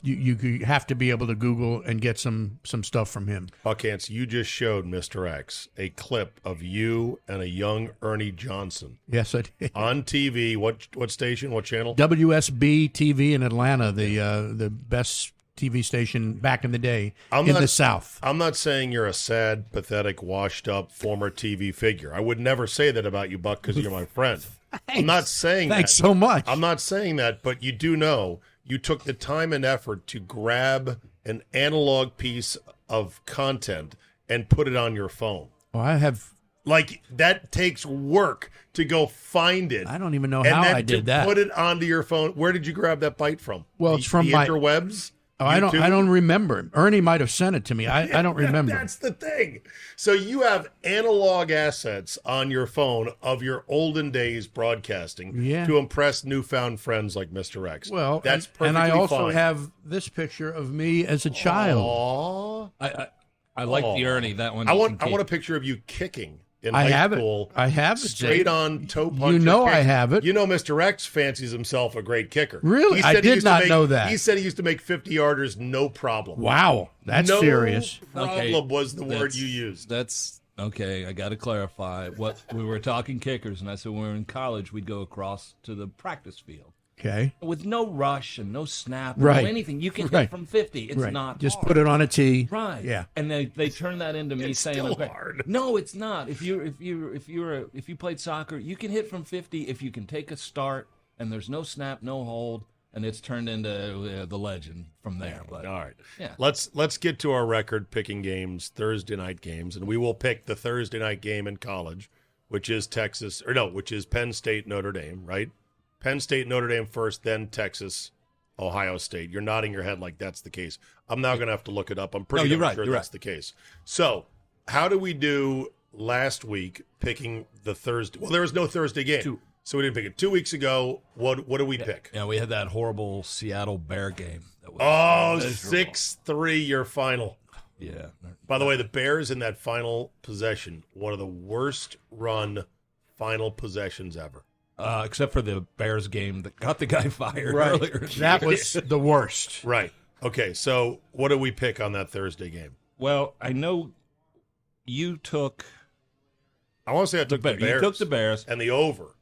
You have to be able to Google and get some stuff from him. Buckhantz, you just showed Mr. X a clip of you and a young Ernie Johnson. Yes, I did. On TV. What station? What channel? WSB TV in Atlanta, the best TV station back in the day the South. I'm not saying you're a sad, pathetic, washed-up former TV figure. I would never say that about you, Buck, because you're my friend. I'm not saying Thanks so much. I'm not saying that, but you do know you took the time and effort to grab an analog piece of content and put it on your phone. Oh, I have... Like, that takes work to go find it. I don't even know how I did that. Put it onto your phone. Where did you grab that bite from? Well, it's from the my... interwebs? Oh, I don't remember. Ernie might have sent it to me. I don't remember. That's the thing. So you have analog assets on your phone of your olden days broadcasting to impress newfound friends like Mr. X. Well, that's perfectly and I also fine. have this picture of me as a child. Aww. I like the Ernie. That one. I want a picture of you kicking in I high have school. I have it. Straight on toe punch. You know kick. I have it. You know Mr. X fancies himself a great kicker. Really? I did not know that. He said he used to make 50-yarders no problem. Wow. That's no serious. Problem was the word you used. That's okay. I got to clarify. What we were talking kickers, and I said when we were in college, we'd go across to the practice field. Okay. With no rush and no snap, right. no anything. You can hit from 50. It's not just hard. put it on a tee. Right. Yeah. And they turn that into me it's saying, still hard. "No, it's not. If you played soccer, you can hit from 50 if you can take a start and there's no snap, no hold, and it's turned into the legend from there." But, all right. Yeah. Let's get to our record picking games, Thursday night games, and we will pick the Thursday night game in college, which is Penn State Notre Dame, right? Penn State, Notre Dame first, then Texas, Ohio State. You're nodding your head like that's the case. I'm now going to have to look it up. I'm pretty sure that's the case. So, how do we do last week picking the Thursday? Well, there was no Thursday game, so we didn't pick it. 2 weeks ago, what did we pick? Yeah, we had that horrible Seattle Bear game. That was 6-3 your final. Yeah. By the way, the Bears in that final possession, one of the worst run final possessions ever. Except for the Bears game that got the guy fired earlier. That was the worst. Right. Okay, so what did we pick on that Thursday game? Well, I know you took... I want to say I took the Bears. You took the Bears. And the over,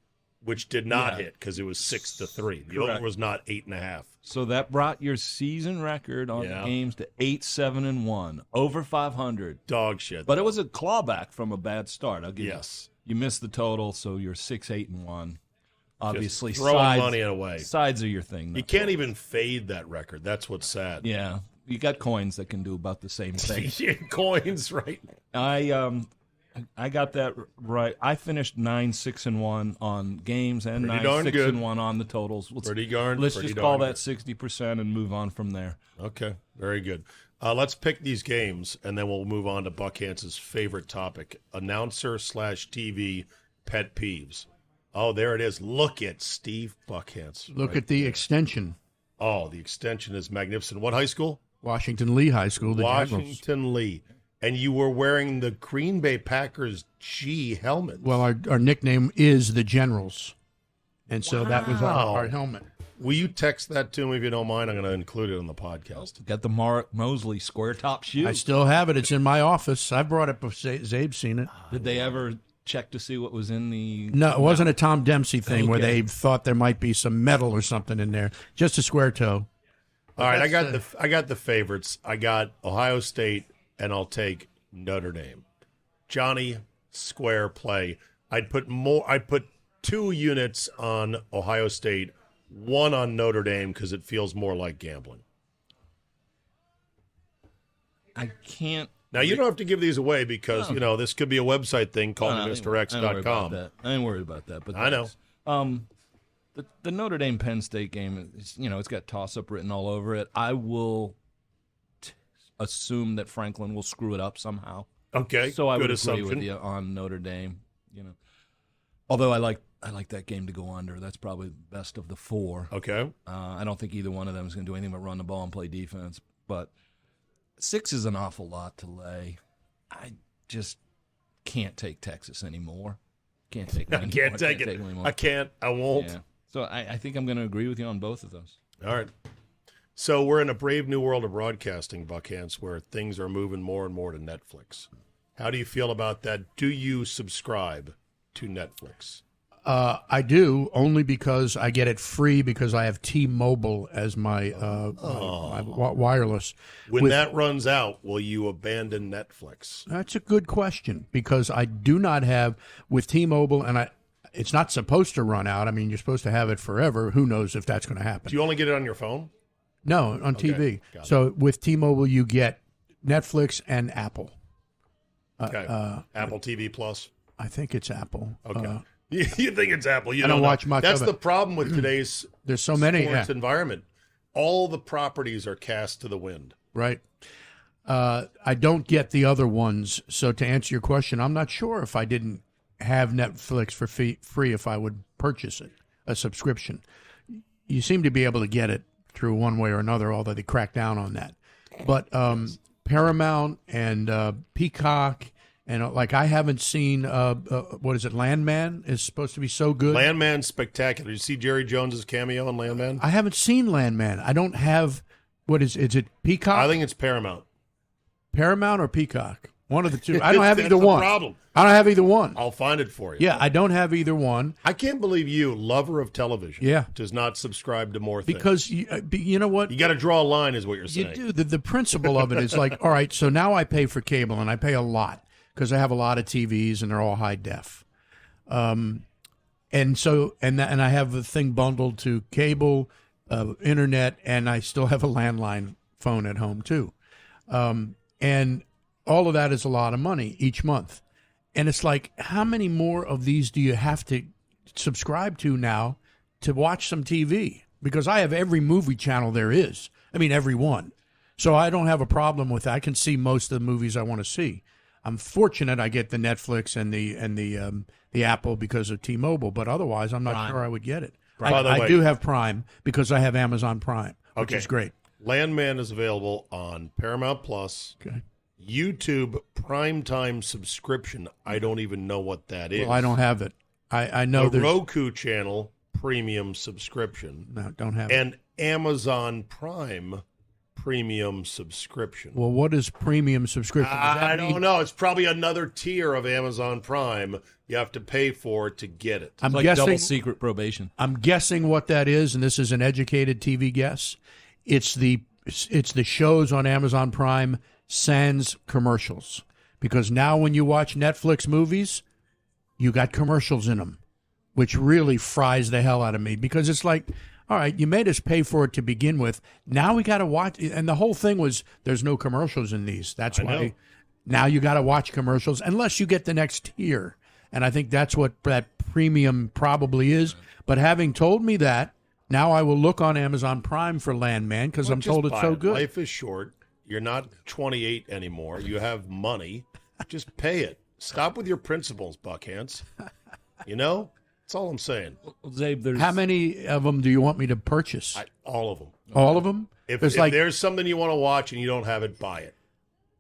which did not hit because it was 6-3. The over was not 8.5. So that brought your season record on the games to 8-7-1, over 500. Dog shit. But it was a clawback from a bad start. I'll give you missed the total, so you're 6-8-1. Obviously, just throwing money away. Sides are your thing. You can't even fade that record. That's what's sad. Yeah, you got coins that can do about the same thing. Coins, right? I got that right. I finished 9-6-1 on games and 9-6-1 on the totals. Let's just call that 60% and move on from there. Okay, very good. Let's pick these games, and then we'll move on to Buckhantz's favorite topic, announcer/TV pet peeves. Oh, there it is. Look at Steve Buckhantz. Look at the extension. Oh, the extension is magnificent. What high school? Washington Lee High School. Washington Lee. And you were wearing the Green Bay Packers G helmet. Well, our nickname is the Generals. And so that was our helmet. Will you text that to me if you don't mind? I'm going to include it on the podcast. Got the Mark Mosley square top shoe. I still have it. It's in my office. I brought it. Zabe's seen it. Did they ever check to see what was in the... No, it wasn't a Tom Dempsey thing where they thought there might be some metal or something in there. Just a square toe. All right, I got the favorites. I got Ohio State, and I'll take Notre Dame. Johnny, square play. I'd put 2 units on Ohio State, 1 on Notre Dame because it feels more like gambling. I can't. Now, you don't have to give these away because, this could be a website thing called MrX.com. I ain't worried about that. But I know. The Notre Dame Penn State game, it's got toss-up written all over it. I will assume that Franklin will screw it up somehow. Okay, so I would assumption. agree with you on Notre Dame. Although I like that game to go under. That's probably the best of the 4. Okay. I don't think either one of them is going to do anything but run the ball and play defense. But 6 is an awful lot to lay. I just can't take Texas anymore. Can't take it anymore. I can't take it anymore. I can't. I won't. Yeah. So I think I'm going to agree with you on both of those. All right. So we're in a brave new world of broadcasting, Buckhantz, where things are moving more and more to Netflix. How do you feel about that? Do you subscribe to Netflix? I do, only because I get it free because I have T-Mobile as my wireless. When that runs out, will you abandon Netflix? That's a good question because I do not have, with T-Mobile, and it's not supposed to run out. I mean, you're supposed to have it forever. Who knows if that's going to happen? Do you only get it on your phone? No, on TV. Got so with T-Mobile, you get Netflix and Apple. Okay. Apple TV Plus? I think it's Apple. Okay. You think it's Apple? I don't watch much. That's the problem with today's there's so many sports environment. All the properties are cast to the wind. Right. I don't get the other ones. So to answer your question, I'm not sure if I didn't have Netflix for free if I would purchase it, a subscription. You seem to be able to get it through one way or another, although they crack down on that. But Paramount and Peacock. And I haven't seen, what is it, Landman is supposed to be so good. Landman's spectacular. You see Jerry Jones's cameo on Landman? I haven't seen Landman. I don't have, is it Peacock? I think it's Paramount. Paramount or Peacock? One of the two. I don't have either one. Problem. I don't have either one. I'll find it for you. Yeah, I don't have either one. I can't believe you, lover of television, does not subscribe to more things. Because, you know what? You got to draw a line is what you're saying. You do. The principle of it is all right, so now I pay for cable, and I pay a lot. Because I have a lot of TVs and they're all high def, and I have the thing bundled to cable, internet, and I still have a landline phone at home too, and all of that is a lot of money each month, and it's like how many more of these do you have to subscribe to now to watch some TV? Because I have every movie channel there is. I mean every one, so I don't have a problem with that. I can see most of the movies I want to see. I'm fortunate I get the Netflix and the Apple because of T-Mobile, but otherwise I'm not sure I would get it. I do have Prime because I have Amazon Prime, which is great. Landman is available on Paramount Plus. Okay. YouTube Primetime subscription. I don't even know what that is. Well, I don't have it. I know the Roku channel premium subscription. No, don't have it. And Amazon Prime premium subscription. Well, what is premium subscription? I don't know. It's probably another tier of Amazon Prime. You have to pay for it to get it. I'm guessing double secret probation. I'm guessing what that is, and this is an educated TV guess. It's the shows on Amazon Prime sans commercials, because now when you watch Netflix movies, you got commercials in them, which really fries the hell out of me because it's like, all right, you made us pay for it to begin with. Now we got to watch. And the whole thing was there's no commercials in these. That's why now you got to watch commercials unless you get the next tier. And I think that's what that premium probably is. But having told me that, now I will look on Amazon Prime for Landman because I'm told it's so good. Life is short. You're not 28 anymore. You have money. Just pay it. Stop with your principles, Buckhantz. You know? That's all I'm saying. Well, Czabe, How many of them do you want me to purchase? All of them. All of them? If like, there's something you want to watch and you don't have it, buy it.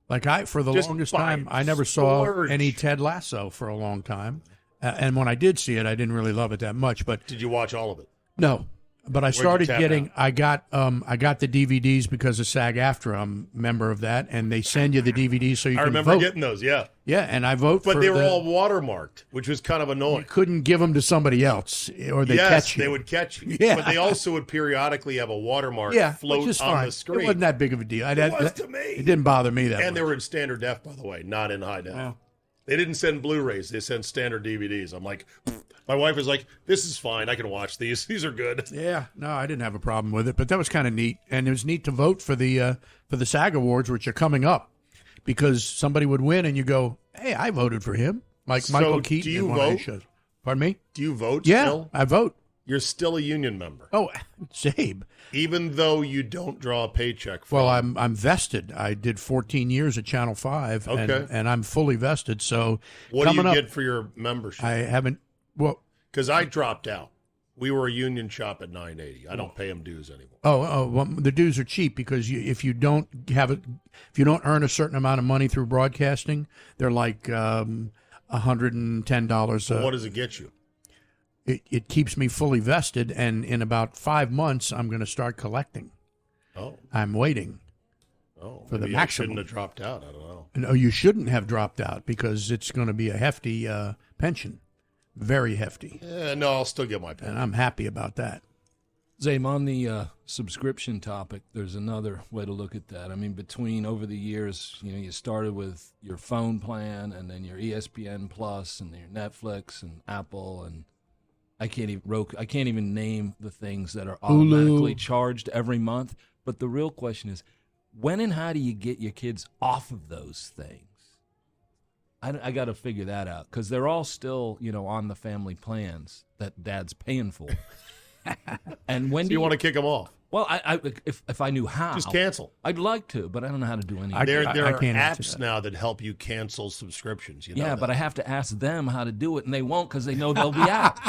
Like for the Just longest buy time, it. I never saw Splurge. any Ted Lasso for a long time. And when I did see it, I didn't really love it that much. But Did you watch all of it? no. But I you started tap getting. out? I got the DVDs because of SAG-AFTRA. I'm a member of that, and they send you the DVDs so you I can remember vote. getting those, yeah. Yeah, and I vote But for they were all watermarked, which was kind of annoying. You couldn't give them to somebody else, or they catch you. They would catch you. Yeah. But they also would periodically have a watermark float which is on fine. the screen. It wasn't that big of a deal. It was to me. It didn't bother me that much. And they were in standard def, by the way, not in high def. Yeah. They didn't send Blu-rays. They sent standard DVDs. I'm like, my wife was like, this is fine. I can watch these. These are good. Yeah, no, I didn't have a problem with it, but that was kind of neat. And it was neat to vote for the SAG Awards, which are coming up, because somebody would win and you go, hey, I voted for him. Like So, Michael Keaton. do you in one of these vote? shows. Pardon me? Do you vote Yeah, still? I vote. You're still a union member. Oh, Czabe. Even though you don't draw a paycheck from Well, it. I'm vested. I did 14 years at Channel 5, Okay. and I'm fully vested. So What do you coming up, get for your membership? I haven't. Well, Because I dropped out. We were a union shop at 980. I don't pay them dues anymore. well, the dues are cheap because if you don't earn a certain amount of money through broadcasting, they're like $110. So what does it get you? It keeps me fully vested, and in about 5 months, I'm going to start collecting. Oh. I'm waiting. For the maybe maximum. I shouldn't have dropped out. I don't know. No, you shouldn't have dropped out because it's going to be a hefty pension, very hefty. No, I'll still get my pension. And I'm happy about that. Czabe, on the subscription topic, there's another way to look at that. I mean, between over the years, you started with your phone plan and then your ESPN Plus and your Netflix and Apple and I can't even name the things that are automatically charged every month. But the real question is, when and how do you get your kids off of those things? I got to figure that out because they're all still, on the family plans that Dad's paying for. And when So do you want to kick them off? Well, if I knew how, Just cancel. I'd like to, but I don't know how to do anything. There are can't answer apps that. now that help you cancel subscriptions. You know Yeah, that. but I have to ask them how to do it, and they won't because they know they'll be out.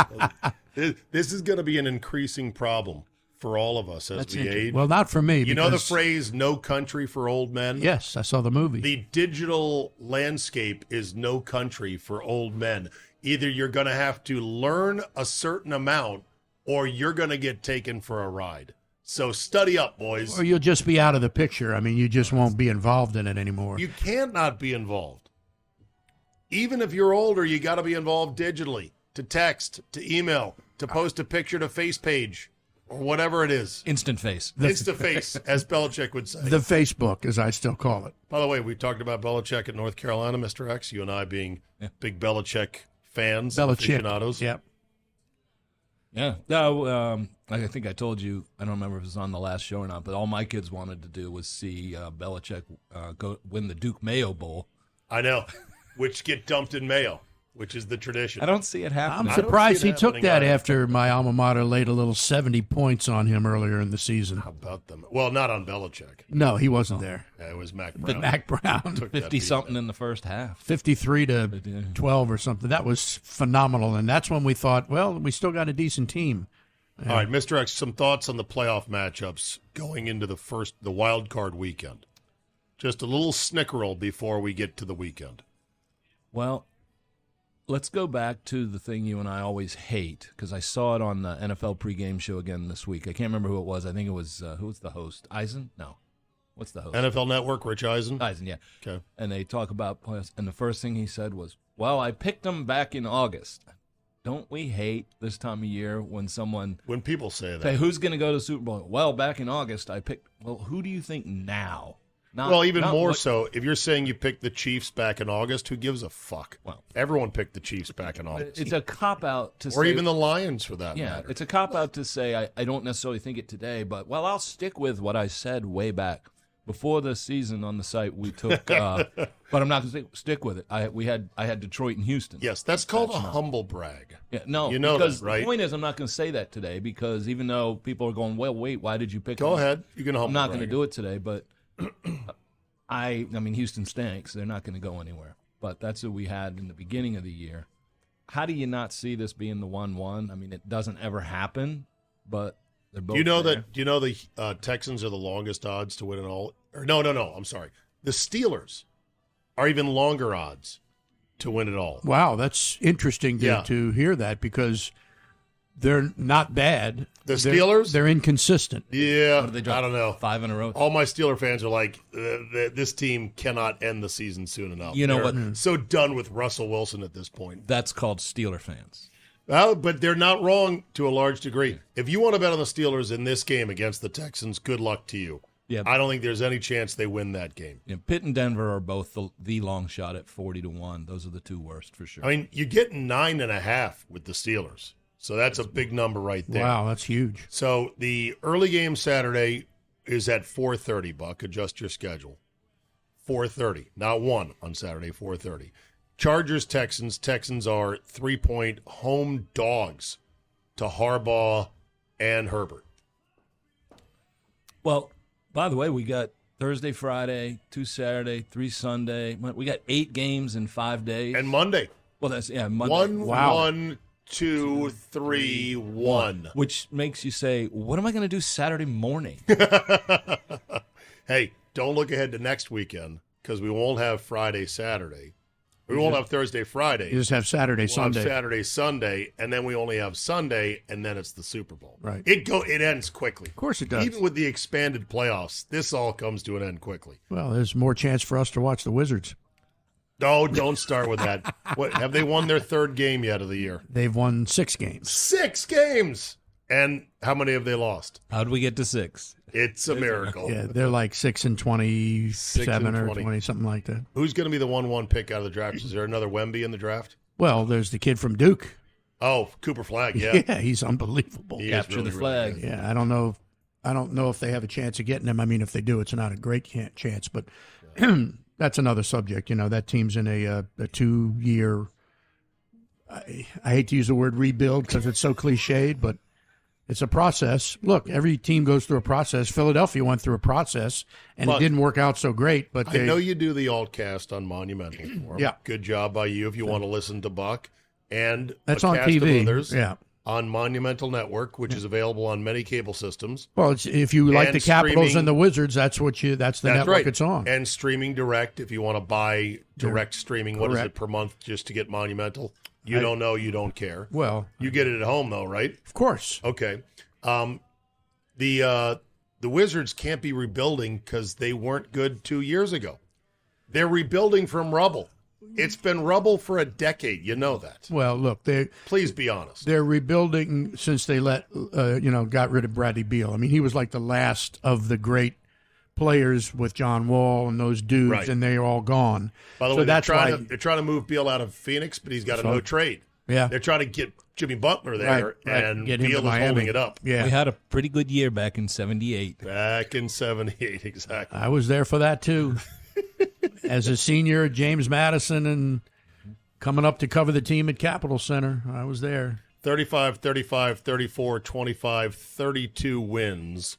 This is going to be an increasing problem for all of us as we age. Well, not for me. You know the because- phrase "no country for old men"? Yes, I saw the movie. The digital landscape is no country for old men. Either you're going to have to learn a certain amount or you're going to get taken for a ride. So study up, boys. Or you'll just be out of the picture. I mean, you just won't be involved in it anymore. You can't not be involved. Even if you're older, you got to be involved digitally, to text, to email, to post a picture to face page, or whatever it is. Instant face. Insta-face, as Belichick would say. The Facebook, as I still call it. By the way, we talked about Belichick at North Carolina, Mr. X. You and I being big Belichick fans, aficionados. Yep. Yeah. No, I think I told you, I don't remember if it was on the last show or not, but all my kids wanted to do was see Belichick go win the Duke Mayo Bowl. I know, which get dumped in Mayo, which is the tradition. I don't see it happening. I'm surprised he took that either. after my alma mater laid a little 70 points on him earlier in the season. How about them? Well, not on Belichick. No, he wasn't there. Yeah, it was Mac But Brown. Mac Brown. Took that 50-something beat. in the first half. 53 to 12 or something. That was phenomenal. And that's when we thought, well, we still got a decent team. All right, Mr. X, some thoughts on the playoff matchups going into the wild card weekend. Just a little snickerel before we get to the weekend. Well, let's go back to the thing you and I always hate, because I saw it on the NFL pregame show again this week. I can't remember who it was. I think it was, who was the host? Eisen? No. What's the host? NFL Network, Rich Eisen? Eisen, yeah. Okay. And they talk about playoffs, and the first thing he said was, well, I picked them back in August. Don't we hate this time of year when people say that? Say, who's going to go to the Super Bowl? Well, back in August, I picked. Well, who do you think now? Even more so, if you're saying you picked the Chiefs back in August, who gives a fuck? Well, everyone picked the Chiefs back in August. It's a cop-out to say. Or even the Lions, for that yeah, matter. it's a cop-out to say I don't necessarily think it today, but, well, I'll stick with what I said way back. Before the season on the site, we took, but I'm not going to stick with it. I had Detroit and Houston. Yes, that's called a humble brag. Yeah, no, you know because that, right? The point is, I'm not going to say that today because even though people are going, well, wait, why did you pick? Go ahead, you can humble. I'm not brag. going to do it today, but I mean, Houston stinks. They're not going to go anywhere. But that's what we had in the beginning of the year. How do you not see this being the 1-1? I mean, it doesn't ever happen, but they're both. Do you know the Texans are the longest odds to win it all? Or no. I'm sorry. The Steelers are even longer odds to win it all. Wow, that's interesting to hear that because they're not bad. The Steelers? They're inconsistent. Yeah, What did they drop? I don't know. 5 in a row. All my Steeler fans are like, this team cannot end the season soon enough. You know They're what? So done with Russell Wilson at this point. That's called Steeler fans. Well, but they're not wrong to a large degree. If you want to bet on the Steelers in this game against the Texans, good luck to you. Yeah. I don't think there's any chance they win that game. Yeah, Pitt and Denver are both the long shot at 40-1. Those are the two worst for sure. I mean, you get 9.5 with the Steelers. So that's a big number right there. Wow, that's huge. So the early game Saturday is at 4:30, Buck. Adjust your schedule. 4:30, not 1 on Saturday, 4:30. Chargers-Texans. Texans are 3-point home dogs to Harbaugh and Herbert. Well, by the way, we got Thursday, Friday, 2 Saturday, 3 Sunday. We got 8 games in 5 days. And Monday. Well, that's Monday. 1, 2, 3, 1. Which makes you say, what am I going to do Saturday morning? Hey, don't look ahead to next weekend because we won't have Friday, Saturday. We won't have Thursday, Friday. You just have Saturday, We'll Sunday. have Saturday, Sunday, and then we only have Sunday, and then it's the Super Bowl. Right. It ends quickly. Of course it does. Even with the expanded playoffs, this all comes to an end quickly. Well, there's more chance for us to watch the Wizards. No, don't start with that. What have they won their 3rd game yet of the year? They've won 6 games. 6 games. And how many have they lost? How did we get to 6? It's a miracle. Yeah, they're like 6-27 6 and or 20. 20, something like that. Who's going to be the 1-1 pick out of the draft? Is there another Wemby in the draft? Well, there's the kid from Duke. Oh, Cooper Flagg, yeah. Yeah, he's unbelievable. He is Capture really, the flag. really good. Yeah, I don't know if they have a chance of getting him. I mean, if they do, it's not a great chance, but that's another subject. You know, that team's in a 2-year, I hate to use the word rebuild because it's so cliched, but it's a process. Look, every team goes through a process. Philadelphia went through a process, and it didn't work out so great. But I know you do the alt-cast on Monumental Forum. Yeah. Good job by you if you want to listen to Buck. And that's a on cast TV. Of others Yeah. On Monumental Network, which is available on many cable systems. Well, if you like And the Capitals streaming- and the Wizards, that's the network right. it's on. And streaming direct if you want to buy direct streaming. What is Correct. it per month just to get Monumental? You don't know, you don't care. Well, you get it at home though, right? Of course. Okay. The Wizards can't be rebuilding because they weren't good 2 years ago. They're rebuilding from rubble. It's been rubble for a decade. You know that. Well, look, please be honest. They're rebuilding since they got rid of Bradley Beal. I mean, he was like the last of the great players with John Wall and those dudes, Right. and they're all gone. By the So way, that's they're why trying to move Beal out of Phoenix, but he's got a no trade. Yeah. They're trying to get Jimmy Butler there, Right. and Get him to Beal is Miami. holding it up. Yeah. We had a pretty good year back in 78. Back in 78, exactly. I was there for that too. As a senior, James Madison, and coming up to cover the team at Capitol Center, I was there. 35, 35, 34, 25, 32 wins.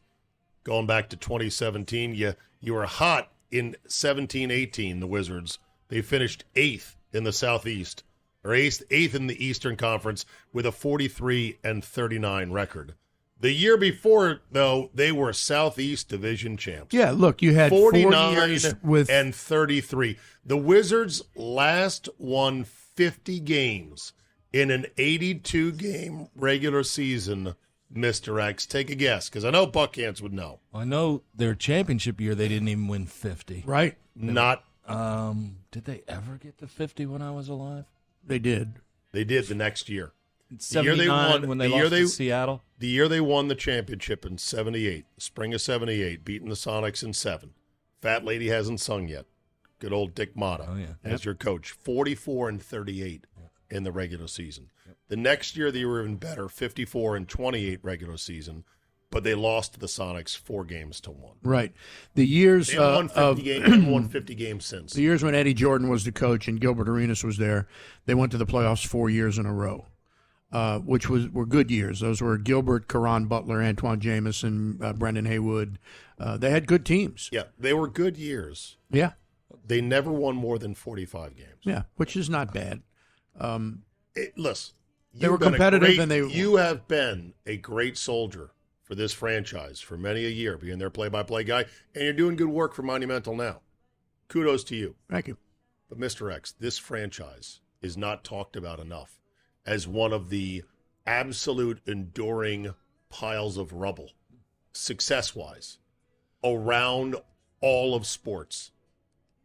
Going back to 2017, you were hot in 17-18, the Wizards. They finished 8th in the Southeast, or 8th in the Eastern Conference with a 43-39 record. The year before, though, they were Southeast Division champs. Yeah, look, you had 4 49 years with and 33. The Wizards last won 50 games in an 82-game regular season. Mr. X, take a guess, because I know Buckhantz would know. I know their championship year, they didn't even win 50. Right. Not. Did they ever get to 50 when I was alive? They did. They did the next year. The year they won, when they lost to Seattle? The year they won the championship in 78, spring of 78, beating the Sonics in 7. Fat Lady hasn't sung yet. Good old Dick Motta as your coach. 44-38 in the regular season. The next year they were even better, 54-28 regular season, but they lost to the Sonics 4 games to 1. Right. The years They haven't won 50 games since. The years when Eddie Jordan was the coach and Gilbert Arenas was there, they went to the playoffs 4 years in a row. which were good years. Those were Gilbert, Caron Butler, Antoine Jameson, Brendan Haywood. They had good teams. Yeah, they were good years. Yeah. They never won more than 45 games. Yeah, which is not bad. Listen, they were competitive, and you have been a great soldier for this franchise for many a year, being their play-by-play guy, and you're doing good work for Monumental now. Kudos to you. Thank you. But Mr. X, this franchise is not talked about enough as one of the absolute enduring piles of rubble, success-wise, around all of sports.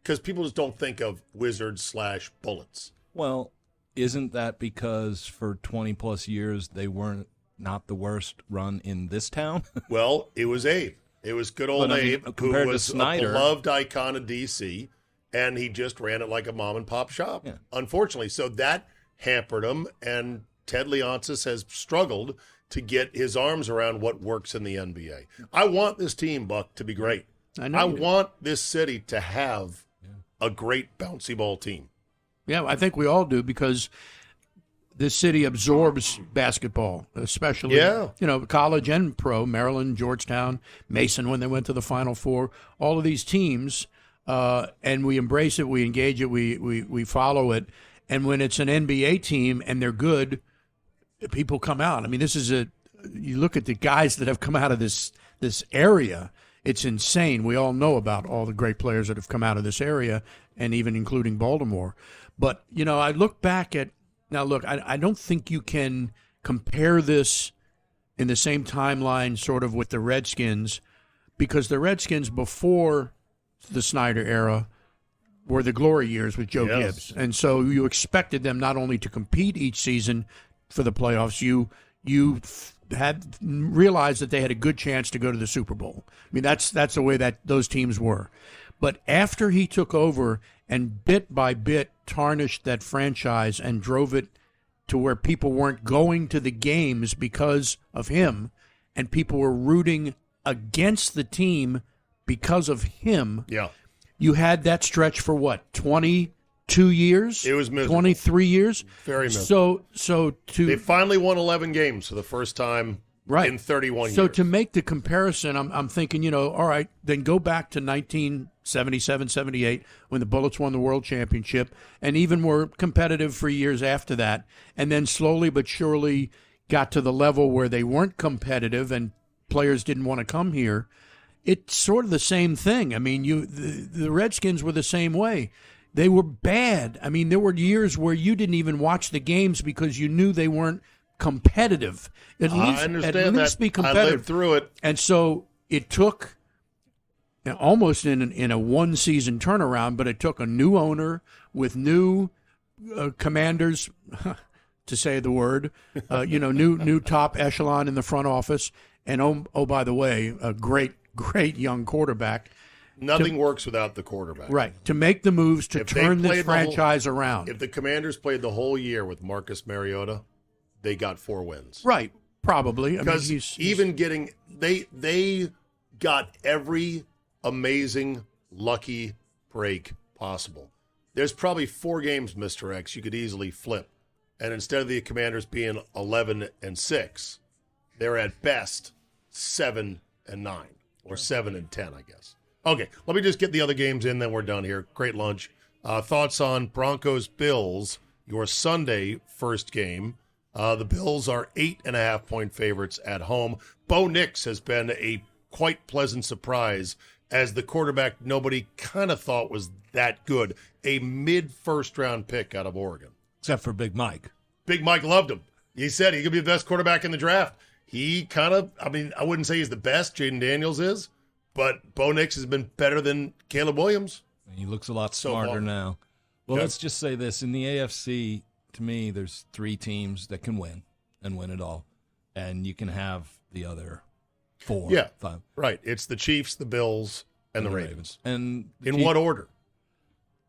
Because people just don't think of Wizards/Bullets. Well, isn't that because for 20-plus years they weren't not the worst run in this town? Well, it was Abe. It was good old Abe, who was a beloved icon of D.C., and he just ran it like a mom-and-pop shop, unfortunately. So that hampered him, and Ted Leonsis has struggled to get his arms around what works in the NBA. I want this team, Buck, to be great. I want this city to have a great bouncy ball team. Yeah, I think we all do, because this city absorbs basketball, especially college and pro. Maryland, Georgetown, Mason when they went to the Final Four, all of these teams, and we embrace it, we engage it, we follow it. And when it's an NBA team and they're good, people come out. I mean, you look at the guys that have come out of this area, it's insane. We all know about all the great players that have come out of this area, and even including Baltimore. But, I look back at, now look, I don't think you can compare this in the same timeline sort of with the Redskins, because the Redskins before the Snyder era were the glory years with Joe Gibbs. And so you expected them not only to compete each season for the playoffs, you had realized that they had a good chance to go to the Super Bowl. I mean, that's the way that those teams were. But after he took over and bit by bit tarnished that franchise and drove it to where people weren't going to the games because of him, and people were rooting against the team because of him. Yeah. You had that stretch for what, 22 years? It was miserable. 23 years? Very miserable. They finally won 11 games for the first time in 31 years. So to make the comparison, I'm thinking, all right, then go back to 1977, 78, when the Bullets won the World Championship, and even were competitive for years after that, and then slowly but surely got to the level where they weren't competitive and players didn't want to come here. It's sort of the same thing. I mean, the Redskins were the same way. They were bad. I mean, there were years where you didn't even watch the games because you knew they weren't competitive. I understand at least that. Be competitive. I lived through it. And so it took almost in a one-season turnaround, but it took a new owner with new commanders, to say the word, new top echelon in the front office, and oh by the way, a great young quarterback. Nothing works without the quarterback. Right. To make the moves to turn this franchise around. If the Commanders played the whole year with Marcus Mariota, they got 4 wins. Right. Probably. Because they got every amazing lucky break possible. There's probably 4 games, Mr. X, you could easily flip. And instead of the Commanders being 11-6, they're at best 7-9 or 7-10, I guess. Okay, let me just get the other games in, then we're done here. Great lunch. Thoughts on Broncos-Bills, your Sunday first game. The Bills are 8.5-point favorites at home. Bo Nix has been a quite pleasant surprise as the quarterback nobody kind of thought was that good. A mid-first-round pick out of Oregon. Except for Big Mike. Big Mike loved him. He said he could be the best quarterback in the draft. He kind of, I wouldn't say he's the best. Jaden Daniels is. But Bo Nix has been better than Caleb Williams. He looks a lot smarter now. Well, let's just say this. In the AFC, to me, there's 3 teams that can win and win it all. And you can have the other 4. Yeah, 5. Right. It's the Chiefs, the Bills, and the Ravens. And in what order?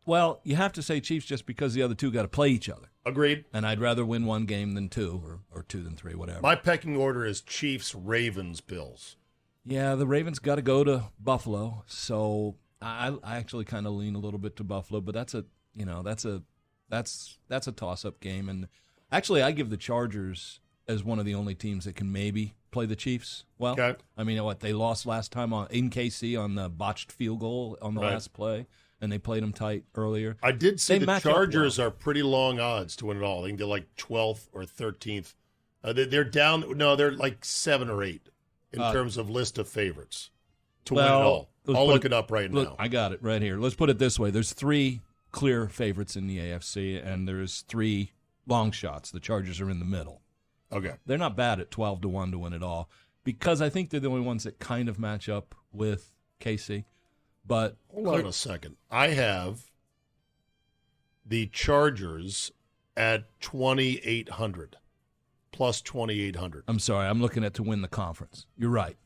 Well, you have to say Chiefs just because the other 2 got to play each other. Agreed. And I'd rather win 1 game than 2 or 2 than 3, whatever. My pecking order is Chiefs, Ravens, Bills. Yeah, the Ravens got to go to Buffalo, so I actually kind of lean a little bit to Buffalo, but that's a toss-up game, and Actually, I give the Chargers as one of the only teams that can maybe play the Chiefs well. Okay. I mean, they lost last time in KC on the botched field goal on the last play, and they played them tight earlier. I did see They the match up Chargers well. are pretty long odds to win it all. I think they're like 12th or 13th. They're down. No, they're like 7 or 8 in terms of list of favorites to win it all. I'll look it up right now. I got it right here. Let's put it this way. There's 3 clear favorites in the AFC, and there's 3 long shots. The Chargers are in the middle. Okay. They're not bad at 12-1 to win it all because I think they're the only ones that kind of match up with KC. But hold on a second. I have the Chargers at 2,800 plus 2,800. I'm sorry. I'm looking at to win the conference. You're right.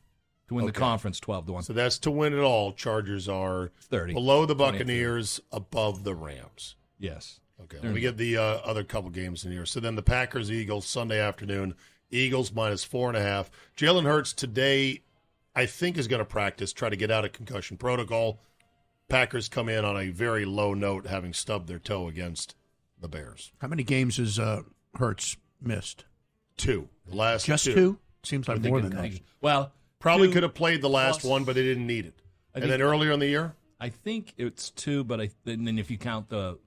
To win the conference, 12-1. So that's to win it all. Chargers are 30. Below the Buccaneers, above the Rams. Yes. Okay, let me get the other couple games in here. So then the Packers-Eagles, Sunday afternoon. Eagles minus 4.5. Jalen Hurts today, I think, is going to practice, try to get out of concussion protocol. Packers come in on a very low note, having stubbed their toe against the Bears. How many games has Hurts missed? 2. The last Just 2. 2? Seems like more than that. Well, probably 2 could have played the last one, but they didn't need it. And then earlier in the year? I think it's 2, but and then if you count the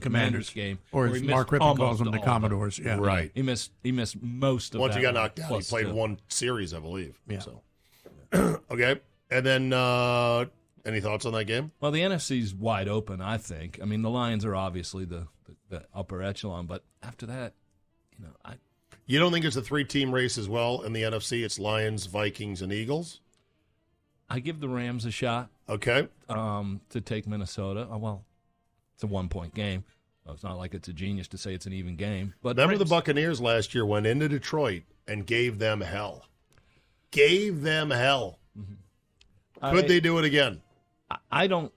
Commanders game, or as Mark Rippon calls them, the Commodores. Yeah, right. He missed most of. Once that he got one, knocked out, he plus played 2. one series, I believe. Yeah. So, okay, and then any thoughts on that game? Well, the NFC's wide open. I think. I mean, the Lions are obviously the upper echelon, but after that, You don't think it's a 3-team race as well in the NFC? It's Lions, Vikings, and Eagles? I give the Rams a shot. Okay. To take Minnesota. Well, it's a 1-point game. So it's not like it's a genius to say it's an even game. But remember, the Rams, Buccaneers last year went into Detroit and gave them hell. Gave them hell. Could they do it again? I don't.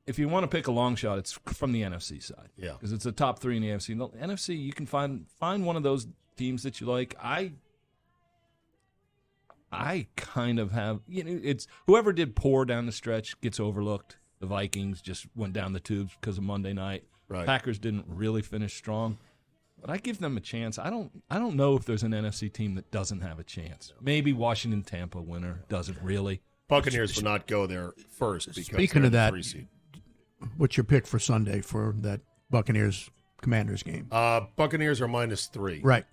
If you want to pick a long shot, it's from the NFC side. Yeah. Because it's the top 3 in the NFC. The NFC, you can find one of those teams that you like. I kind of have, it's whoever did poor down the stretch gets overlooked. The Vikings just went down the tubes because of Monday night. Right. Packers didn't really finish strong, but I give them a chance. I don't know if there's an NFC team that doesn't have a chance. Maybe Washington, Tampa winner doesn't really. Buccaneers will not go there first. Because speaking of that, 3 seed. What's your pick for Sunday for that Buccaneers-Commanders game? Buccaneers are minus 3. Right.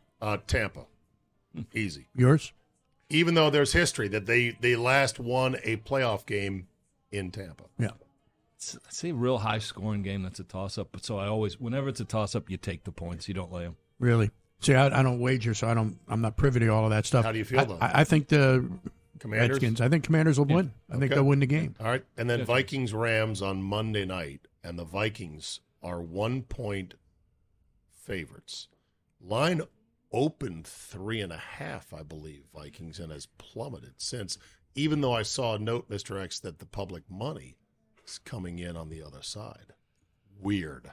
Tampa. Easy. Yours? Even though there's history that they last won a playoff game in Tampa. Yeah. It's a real high-scoring game that's a toss-up. But so whenever it's a toss-up, you take the points. You don't lay them. Really? See, I don't wager, so I'm not privy to all of that stuff. How do you feel, though? I think the Commanders? Redskins. I think Commanders will win. I think they'll win the game. All right. And then Vikings-Rams on Monday night. And the Vikings are 1-point favorites. Line opened 3.5, I believe, Vikings, and has plummeted since, even though I saw a note, Mr. X, that the public money is coming in on the other side. Weird.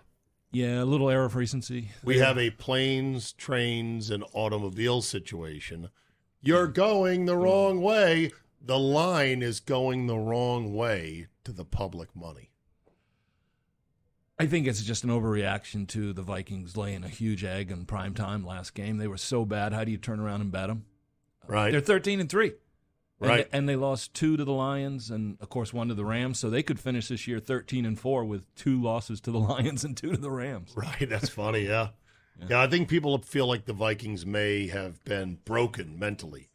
Yeah, a little error of recency. We have a planes, trains, and automobiles situation. You're going the wrong way. The line is going the wrong way to the public money. I think it's just an overreaction to the Vikings laying a huge egg in prime time last game. They were so bad. How do you turn around and bet them? Right. They're 13-3. Right. And they lost 2 to the Lions and, of course, 1 to the Rams. So they could finish this year 13-4 with 2 losses to the Lions and 2 to the Rams. Right. That's funny, yeah. Yeah, I think people feel like the Vikings may have been broken mentally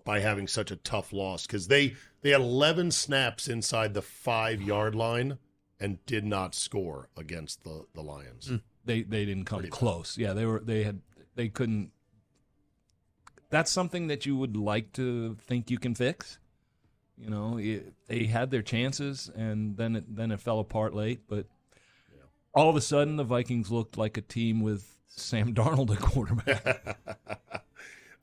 by having such a tough loss because they had 11 snaps inside the 5-yard line and did not score against the Lions. They didn't come close. Yeah, they couldn't. That's something that you would like to think you can fix. They had their chances, and then it fell apart late. But all of a sudden, the Vikings looked like a team with Sam Darnold at quarterback.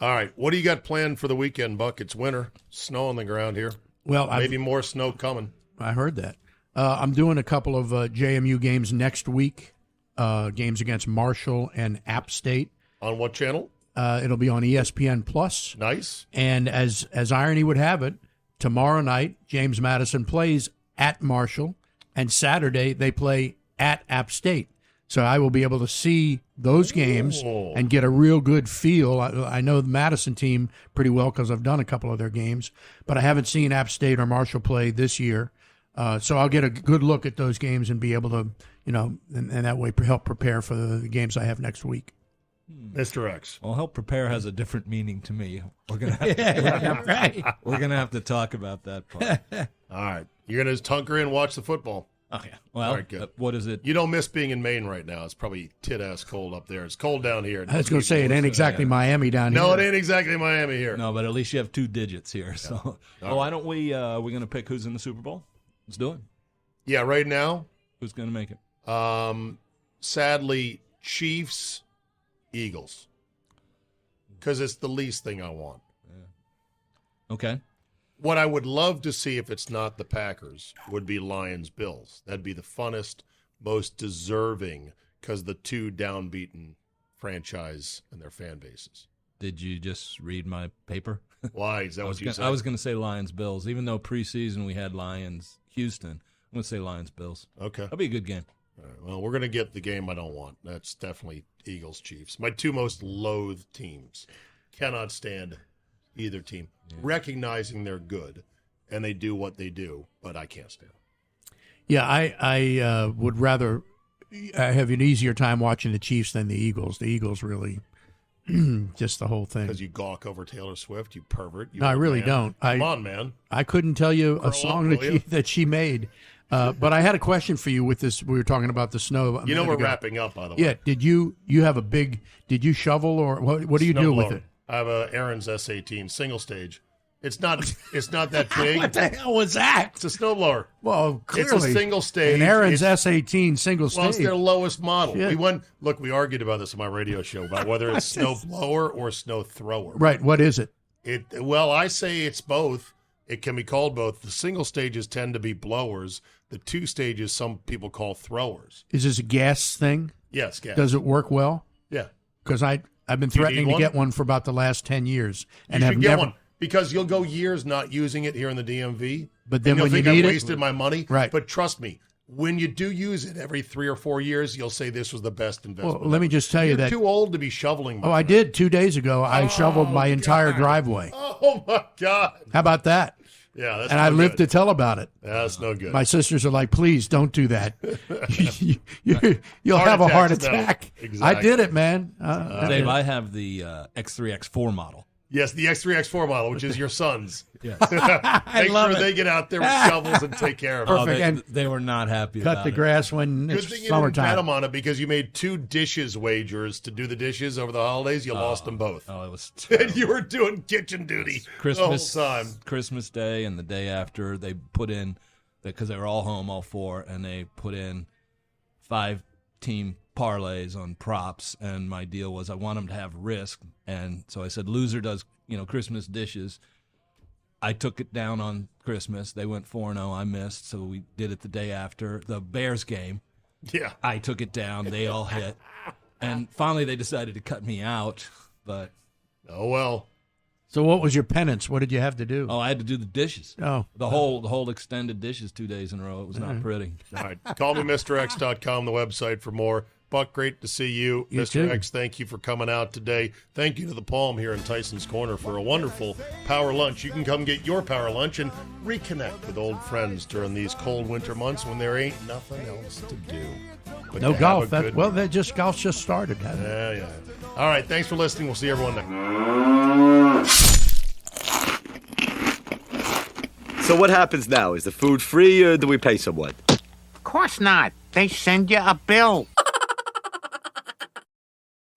All right, what do you got planned for the weekend, Buck? It's winter, snow on the ground here. Well, maybe more snow coming. I heard that. I'm doing a couple of JMU games next week, games against Marshall and App State. On what channel? It'll be on ESPN Plus. Nice. And as irony would have it, tomorrow night James Madison plays at Marshall, and Saturday they play at App State. So I will be able to see those games and get a real good feel. I know the Madison team pretty well because I've done a couple of their games, but I haven't seen App State or Marshall play this year. So I'll get a good look at those games and be able to, and that way help prepare for the games I have next week. Mr. X. Well, help prepare has a different meaning to me. We're gonna have we're gonna have to talk about that part. All right. You're going to hunker in and watch the football. Okay. Well, all right, good. What is it? You don't miss being in Maine right now. It's probably tit-ass cold up there. It's cold down here. I was going to say, it ain't exactly Miami down here. No, it ain't exactly Miami here. No, but at least you have 2 digits here. So, why don't we? We're going to pick who's in the Super Bowl. Let's do it. Yeah, right now. Who's going to make it? Sadly, Chiefs, Eagles. Because it's the least thing I want. Yeah. Okay. What I would love to see, if it's not the Packers, would be Lions-Bills. That'd be the funnest, most deserving, because the 2 downbeaten franchise and their fan bases. Did you just read my paper? Why? Is that what you said? I was going to say Lions-Bills. Even though preseason we had Lions-Houston, I'm going to say Lions-Bills. Okay. That'll be a good game. All right, well, we're going to get the game I don't want. That's definitely Eagles-Chiefs. My 2 most loathed teams. Cannot stand either team. Yeah. Recognizing they're good, and they do what they do, but I can't stand them. Yeah, I would rather have an easier time watching the Chiefs than the Eagles. The Eagles really, just the whole thing. Because you gawk over Taylor Swift, you pervert. You no, I really don't. Come on, man. I couldn't tell you a song that she made. But I had a question for you with this. We were talking about the snow. We're wrapping up, by the way. Yeah. Did you have a big? Did you shovel or what do you do with it? I have a Aaron's S18 single stage. It's not that big. What the hell was that? It's a snowblower. Well, clearly. It's a single stage. An Aaron's S18 single stage. Well, it's their lowest model. Shit. We argued about this on my radio show about whether it's snow blower or snow thrower. Right. What is it? Well, I say it's both. It can be called both. The single stages tend to be blowers. The 2 stages some people call throwers. Is this a gas thing? Yes, gas. Does it work well? Yeah. Because I've been threatening to get one for about the last 10 years. And you have should get never... one because you'll go years not using it here in the DMV. But then when you think need I it, wasted my money. Right. But trust me, when you do use it every 3 or 4 years, you'll say this was the best investment. Well, let me just tell you that you're too old to be shoveling. I did 2 days ago. I shoveled my entire driveway. Oh my God! How about that? Yeah, that's and I lived to tell about it. Yeah, that's no good. My sisters are like, please don't do that. You'll have a heart attack. No. Exactly. I did it, man. Dave, I have the X3, X4 model. Yes, the X3, X4 model, which is your son's. Yes. Make sure they get out there with shovels and take care of it. Perfect. They were not happy Cut about the it. grass when Good it's thing you didn't bet summertime. them on it because you made 2 dishes wagers to do the dishes over the holidays. You lost them both. Oh, it was And you were doing kitchen duty the whole time. Christmas Day and the day after, they put in, because they were all home, all 4, and they put in 5-team parlays on props, and my deal was I want them to have risk, and so I said loser does Christmas dishes. I took it down on Christmas. They went 4-0. I missed, so we did it the day after the Bears game. Yeah, I took it down. They all hit, and finally they decided to cut me out. But oh well. So what was your penance? What did you have to do? Oh, I had to do the dishes. Oh, the whole extended dishes 2 days in a row. It was not pretty. All right, callmemrx.com, the website for more. Buck, great to see you. You Mr. too. X, thank you for coming out today. Thank you to the Palm here in Tysons Corner for a wonderful power lunch. You can come get your power lunch and reconnect with old friends during these cold winter months when there ain't nothing else to do. But no to golf. have a good- Golf's just started, hasn't it? Yeah. All right, thanks for listening. We'll see everyone next. So what happens now? Is the food free or do we pay someone? Of course not. They send you a bill.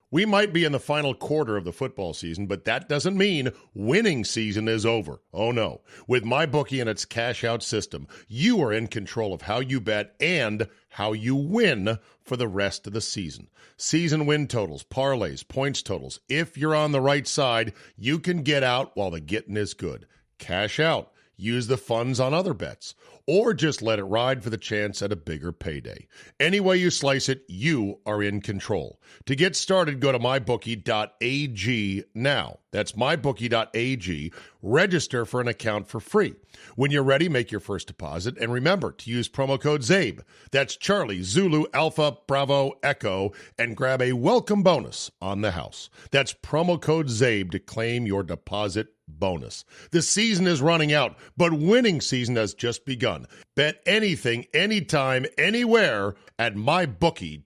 We might be in the final quarter of the football season, but that doesn't mean winning season is over. Oh, no. With MyBookie and its cash-out system, you are in control of how you bet and how you win for the rest of the season. Season win totals, parlays, points totals. If you're on the right side, you can get out while the getting is good. Cash out. Use the funds on other bets. or just let it ride for the chance at a bigger payday. Any way you slice it, you are in control. To get started, go to mybookie.ag now. That's mybookie.ag. Register for an account for free. When you're ready, make your first deposit, and remember to use promo code ZABE. That's Charlie, Zulu, Alpha, Bravo, Echo, and grab a welcome bonus on the house. That's promo code ZABE to claim your deposit bonus. The season is running out, but winning season has just begun. Bet anything, anytime, anywhere at mybookie.ag.